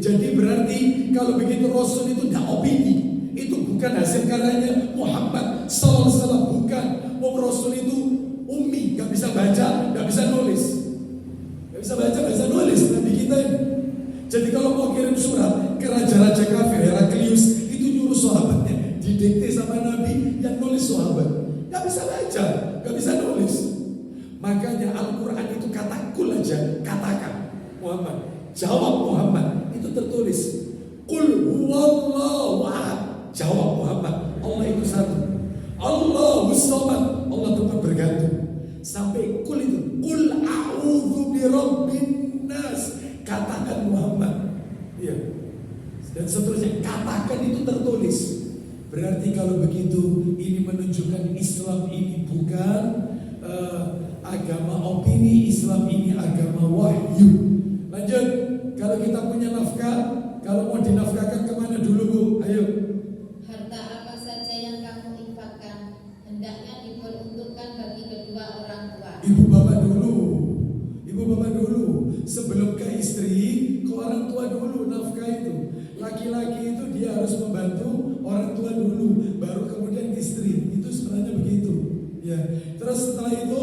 Jadi berarti kalau begitu Rasul itu tidak opini. Itu bukan hasil karyanya Muhammad sallallahu alaihi wasallam, bukan. Rasul itu ummi, gak bisa baca, gak bisa nulis. Gak bisa baca, gak bisa nulis Nabi kita ini. Jadi kalau mau kirim surat ke raja-raja kafir Heraklius, itu nyuruh sahabatnya didikte sama Nabi, yang nulis sahabat. Gak bisa baca, gak bisa nulis. Makanya Al-Quran itu kata kul aja, katakan Muhammad, jawab Muhammad, itu tertulis Qul huwallahu ahad. Jawab Muhammad, Allah itu satu. Allahus samad, Allah tempat bergantung. Sampai kul itu, Qul a'udzu birabbin nas. Katakan Muhammad. Ya. Dan seterusnya, katakan itu tertulis. Berarti kalau begitu, ini menunjukkan Islam ini bukan agama opini, Islam ini agama wahyu. Lanjut, kalau kita punya nafkah, kalau mau dinafkahkan kemana dulu Bu? Ayo. Harta apa saja yang kamu infakkan hendaknya diperuntukkan bagi kedua orang tua. Ibu bapak dulu. Ibu bapak dulu. Sebelum ke istri, ke orang tua dulu nafkah itu. Laki-laki itu dia harus membantu orang tua dulu, baru kemudian istri. Itu sebenarnya begitu. Ya. Terus setelah itu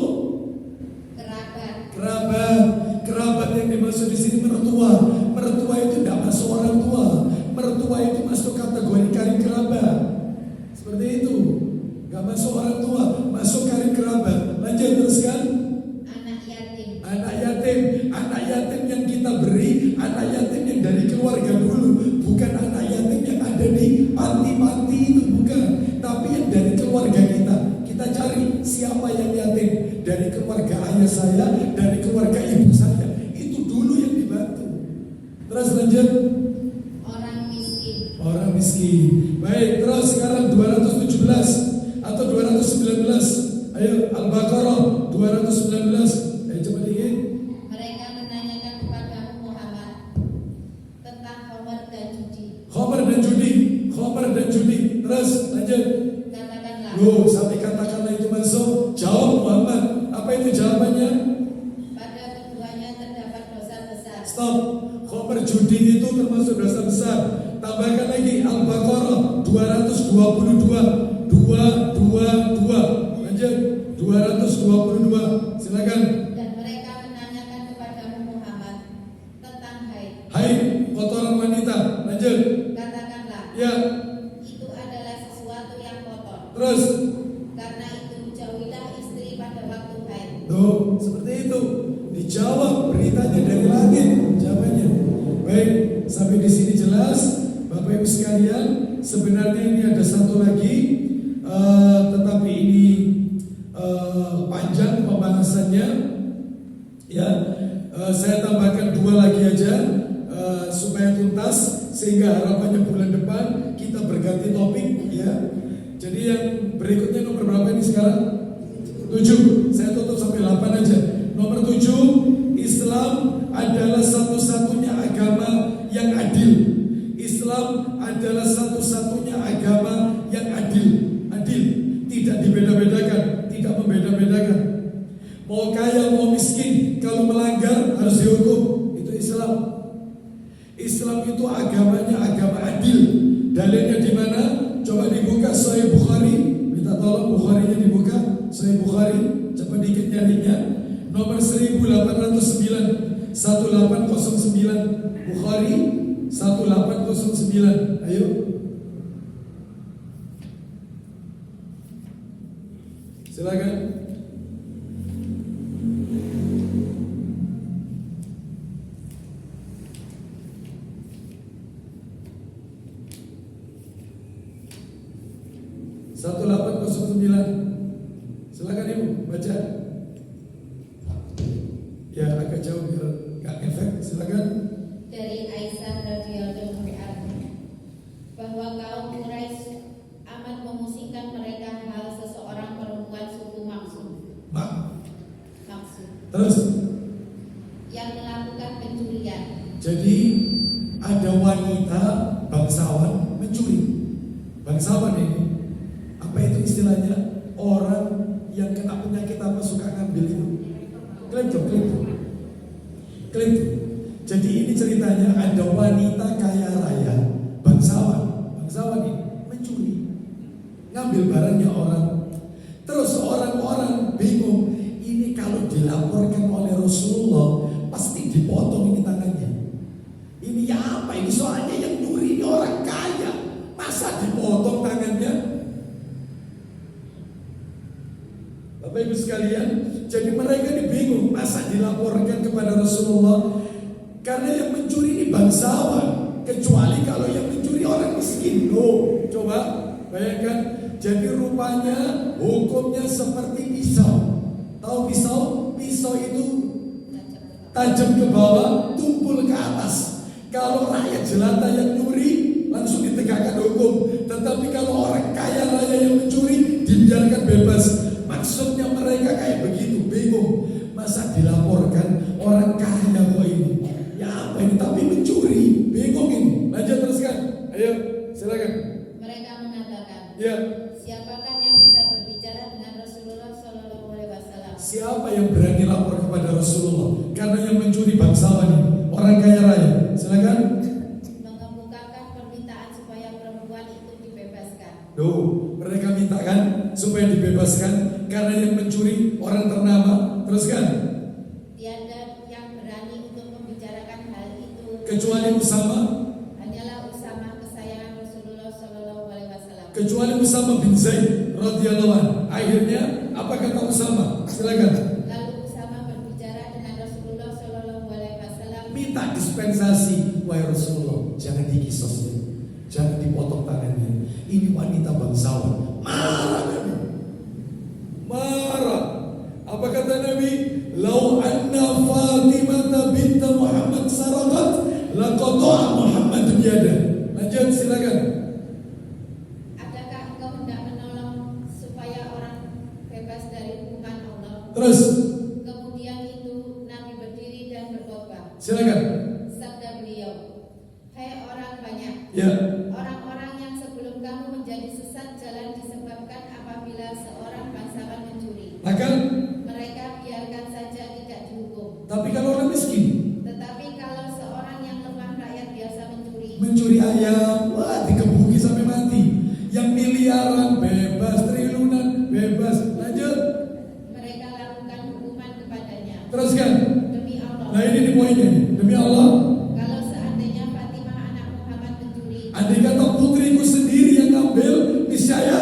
kerabat yang dimaksud di sini mertua. Mertua itu tidak masuk orang tua. Mertua itu masuk kategori karib kerabat. Seperti itu. Gak masuk orang tua, masuk karib kerabat. Lanjut teruskan. Anak yatim. Anak yatim yang kita beri anak yatim yang dari keluarga dulu, bukan anak yatim yang ada di panti-panti itu, bukan. Tapi yang dari keluarga kita. Kita cari siapa yang yatim dari keluarga ayah saya, dari keluarga ibu saya. Itu dulu yang dibantu. Terus lanjut. Orang miskin. Baik, terus sekarang 217 atau 219. Ayo Al-Baqarah 219. Ayo coba dikit. Mereka menanyakan kepadamu Muhammad tentang khamar dan judi. Khamar dan judi. Terus lanjut. Katakanlah. Loh, sampai katakanlah itu masuk. Jawab Muhammad. Apa itu jawabannya? Pada keduanya terdapat dosa besar. Stop. Khamar judi itu termasuk dosa besar. Tambahkan lagi Al-Baqarah 222. 222. Lanjut 222. Silakan. Dan mereka menanyakan kepadamu Muhammad tentang haid. Haid, kotoran wanita. Lanjut. Katakanlah. Ya. Itu adalah sesuatu yang kotor. Terus. Karena itu jauhilah istri pada waktu haid. Tuh, seperti itu. Dijawab beritanya dari langit. Jawabannya. Baik, sampai di sini jelas. Bapak Ibu sekalian, sebenarnya ini ada satu lagi, tetapi ini panjang pembahasannya. Ya, saya tambahkan 2 lagi aja supaya tuntas, sehingga harapannya bulan depan kita berganti topik. Ya, jadi yang berikutnya nomor berapa ini sekarang? 7. Saya tutup sampai 8 aja. Nomor 7, Islam adalah satu-satunya agama yang adil. Islam adalah satu-satunya agama yang adil, tidak dibeda-bedakan, tidak membeda-bedakan. Mau kaya mau miskin, kalau melanggar harus dihukum. Itu Islam. Islam itu agamanya agama adil. Dalilnya di mana? Coba dibuka Sahih Bukhari. Minta tolong Bukharinya dibuka. Sahih Bukhari, coba dikit nyarinya. Nomor 1809, 1809 Bukhari 1809. Ayo. Silakan. Satu 1809. Silakan Ibu baca. Ya agak jauh biar nggak efek. Silakan. Dari Aisyah radhiyallahu anha bahwa kaum Quraisy amat memusingkan mereka hal seseorang perempuan suku Maksum. Terus yang melakukan pencurian. Jadi ada wanita bangsawan mencuri. Bangsawan ini apa itu istilahnya? Orang yang kena penyakit apa suka ngambil itu? Klepto. Jadi ini ceritanya ada wanita kaya raya bangsawan ini mencuri, ngambil barangnya orang. Terus orang-orang bingung, ini kalau dilaporkan oleh Rasulullah pasti dipotong ini tangannya. Ini apa ini? Soalnya yang nyuri ini orang kaya, masa dipotong tangannya? Bapak Ibu sekalian, jadi mereka ini bingung, masa dilaporkan kepada Rasulullah? Karena yang mencuri ini bangsawan, kecuali kalau yang mencuri orang miskin. Loh, coba bayangkan. Jadi rupanya hukumnya seperti pisau. Tahu pisau? Pisau itu tajam ke bawah, tumpul ke atas. Kalau rakyat jelata yang nyuri langsung ditegakkan hukum. Tetapi kalau orang kaya raya yang mencuri dibiarkan bebas. Maksudnya mereka kayak begitu, bingung. Masa dilaporkan orang kaya kok ini? Ya apa ini? Tapi mencuri, bingung ini. Lanjut teruskan. Ayo, silakan. Mereka mengatakan, Ya. siapakah yang bisa berbicara dengan Rasulullah Shallallahu Alaihi Wasallam? Siapa yang berani lapor kepada Rasulullah? Karena yang mencuri bangsawan ini, orang kaya raya. Silakan. Mengemukakan permintaan supaya perempuan itu dibebaskan. Mereka minta kan supaya dibebaskan karena yang mencuri orang ternama. Teruskan. Tiada yang berani untuk membicarakan hal itu Kecuali Usama. hanyalah Usamah kesayangan Rasulullah Shallallahu Alaihi Wasallam. Kecuali Usama bin Zaid radhiyallahu anhu. Akhirnya apa kata Usama? Silakan. Lalu Usamah berbicara dengan Rasulullah Shallallahu Alaihi Wasallam minta dispensasi. Wahai Rasulullah, jangan dikisosnya, jangan dipotong tangannya. Ini wanita bangsawan. Marah Nabi, marah. Apa kata Nabi? Lau anna Fatimah binta Muhammad sarakat laqata'a Muhammad biyada. Lanjut, silakan. Adakah engkau hendak menolong supaya orang bebas dari hukuman Allah? Terus, Kemudian itu Nabi berdiri dan berkhotbah. silakan. Sabda beliau, hai orang banyak, Ya. orang-orang yang sebelum kamu menjadi sesat jalan disebabkan apabila seorang bangsawan mencuri. Akan. Mereka biarkan saja tidak dihukum. Tapi kalau orang miskin, Tetapi kalau seorang yang lemah rakyat biasa mencuri ayam, wah dikebuki sampai mati. Yang miliaran bebas, triliunan bebas. Lanjut. mereka lakukan hukuman kepadanya. Teruskan. Demi Allah, Nah ini nih poinnya. Demi Allah, kalau seandainya Fatimah anak Muhammad mencuri, andai kata putriku sendiri yang ngambil, niscaya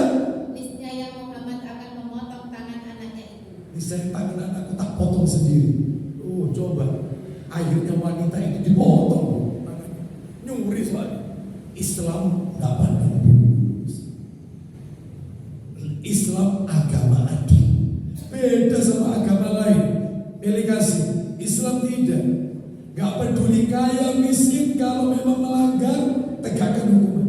Muhammad akan memotong tangan anaknya itu. niscaya tangan anakku tak potong sendiri. Oh coba, akhirnya wanita itu dipotong tangannya. Nyuri soalnya. Islam tidak pandang bulu. Islam agama adil, beda sama agama lain. Pilih kasih. Islam tidak, gak peduli kaya miskin, kalau memang melanggar tegakkan hukuman.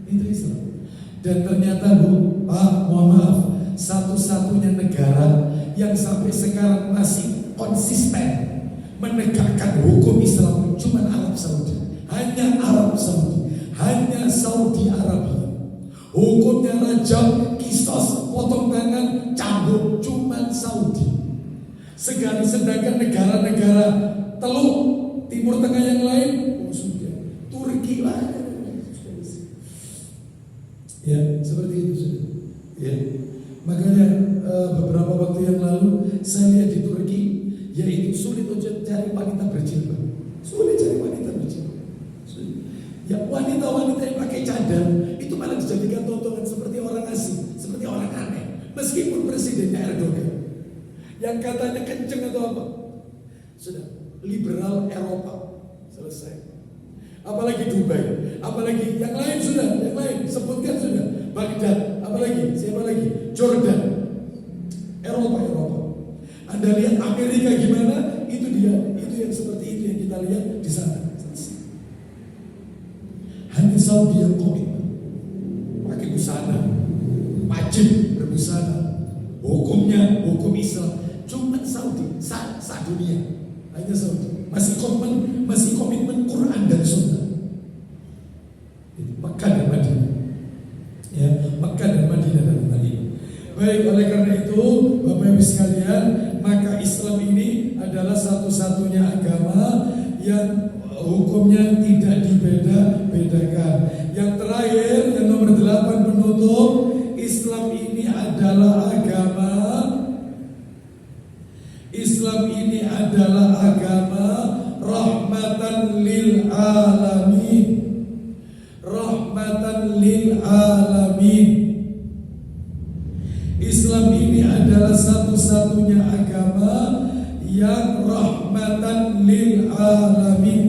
Itu Islam. Dan ternyata Bu, Pak, mohon maaf, satu-satunya negara yang sampai sekarang masih konsisten menegakkan hukum Islam cuma Arab Saudi. Hanya Arab Saudi, hanya Saudi Arabia. Hukumnya rajam, kisos, potong tangan, cambuk, cuma Saudi. Sedangkan negara-negara Teluk Timur Tengah yang lain, oh sudah, Turki lah. Ya, seperti itu sudah. Ya, makanya beberapa waktu yang lalu saya lihat di Turki, yaitu sulit untuk cari wanita berjilbab. Sulit cari wanita berjilbab. Ya, wanita-wanita yang pakai cadar itu malah dijadikan tontonan seperti orang asing, seperti orang aneh. Meskipun presidennya Erdogan yang katanya kenceng atau apa, sudah liberal Eropa selesai. Apalagi Dubai, apalagi yang lain sudah, yang lain sebutkan sudah. Baghdad, apalagi siapa lagi? Jordan, Eropa. Anda lihat Amerika gimana? Itu dia, itu yang seperti itu yang kita lihat di sana. Hanya Saudi yang komitmen pakai busana, wajib berbusana. Hukumnya hukum Islam. Cuma Saudi, dunia, hanya Saudi masih komitmen Quran dan Sunnah. Mekah dan Madinah, ya, Mekah dan Madinah dan Madinah. Baik, oleh karena itu Bapak Ibu sekalian, maka Islam ini adalah satu-satunya agama yang hukumnya tidak dibeda-bedakan. Yang terakhir, yang nomor 8 penutup, Islam ini adalah agama rahmatan lil alamin. Rahmatan lil alamin. Islam ini adalah satu-satunya agama yang rahmatan lil alamin.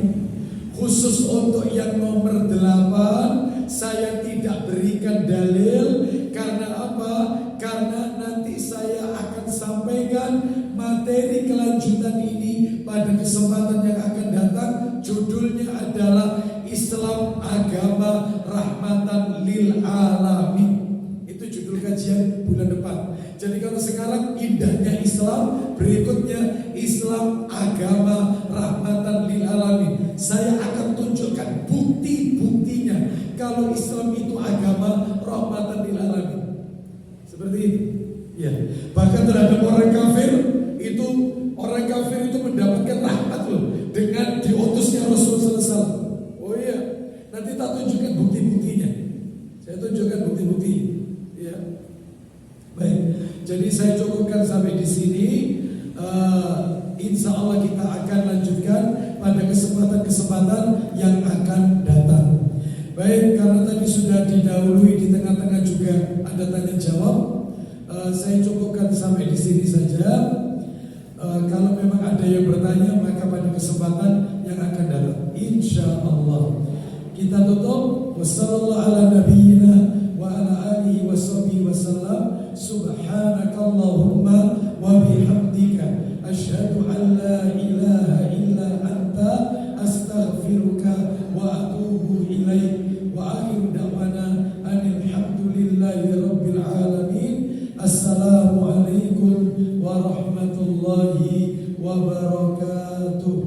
Khusus untuk yang nomor 8, saya tidak berikan dalil. Karena apa? Karena nanti saya akan sampaikan materi kelanjutan ini pada kesempatan yang akan datang. Judulnya adalah Islam agama rahmatan lil alamin. Itu judul kajian bulan depan. Jadi kalau sekarang indahnya Islam, berikutnya Islam agama rahmatan lil alamin. Saya akan tunjukkan bukti-buktinya kalau Islam itu agama rahmatan lil alamin. Seperti itu. Ya, bahkan terhadap orang kafir itu mendapatkan rahmat loh dengan diutusnya Rasulullah SAW. Oh iya, nanti tak tunjukkan bukti-buktinya. Saya tunjukkan bukti-bukti. Ya, baik. Jadi saya cukupkan sampai di sini. Insya Allah kita akan lanjutkan pada kesempatan-kesempatan yang akan datang. Baik, karena tadi sudah didahului di tengah-tengah juga ada tanya jawab. Saya cukupkan sampai di sini saja. Kalau memang ada yang bertanya, maka pada kesempatan yang akan datang, insya Allah. Kita tutup. Wassallallahu ala nabiyyina wa ala alihi washabihi wasallam. Subhanakallahumma wa bihamdika asyhadu an la ilaha illa anta astaghfiruka wa atubu ilaik. Wa akhiru da'wana anil hamdulillahi rabbil alamin. Assalamualaikum warahmatullahi wabarakatuh.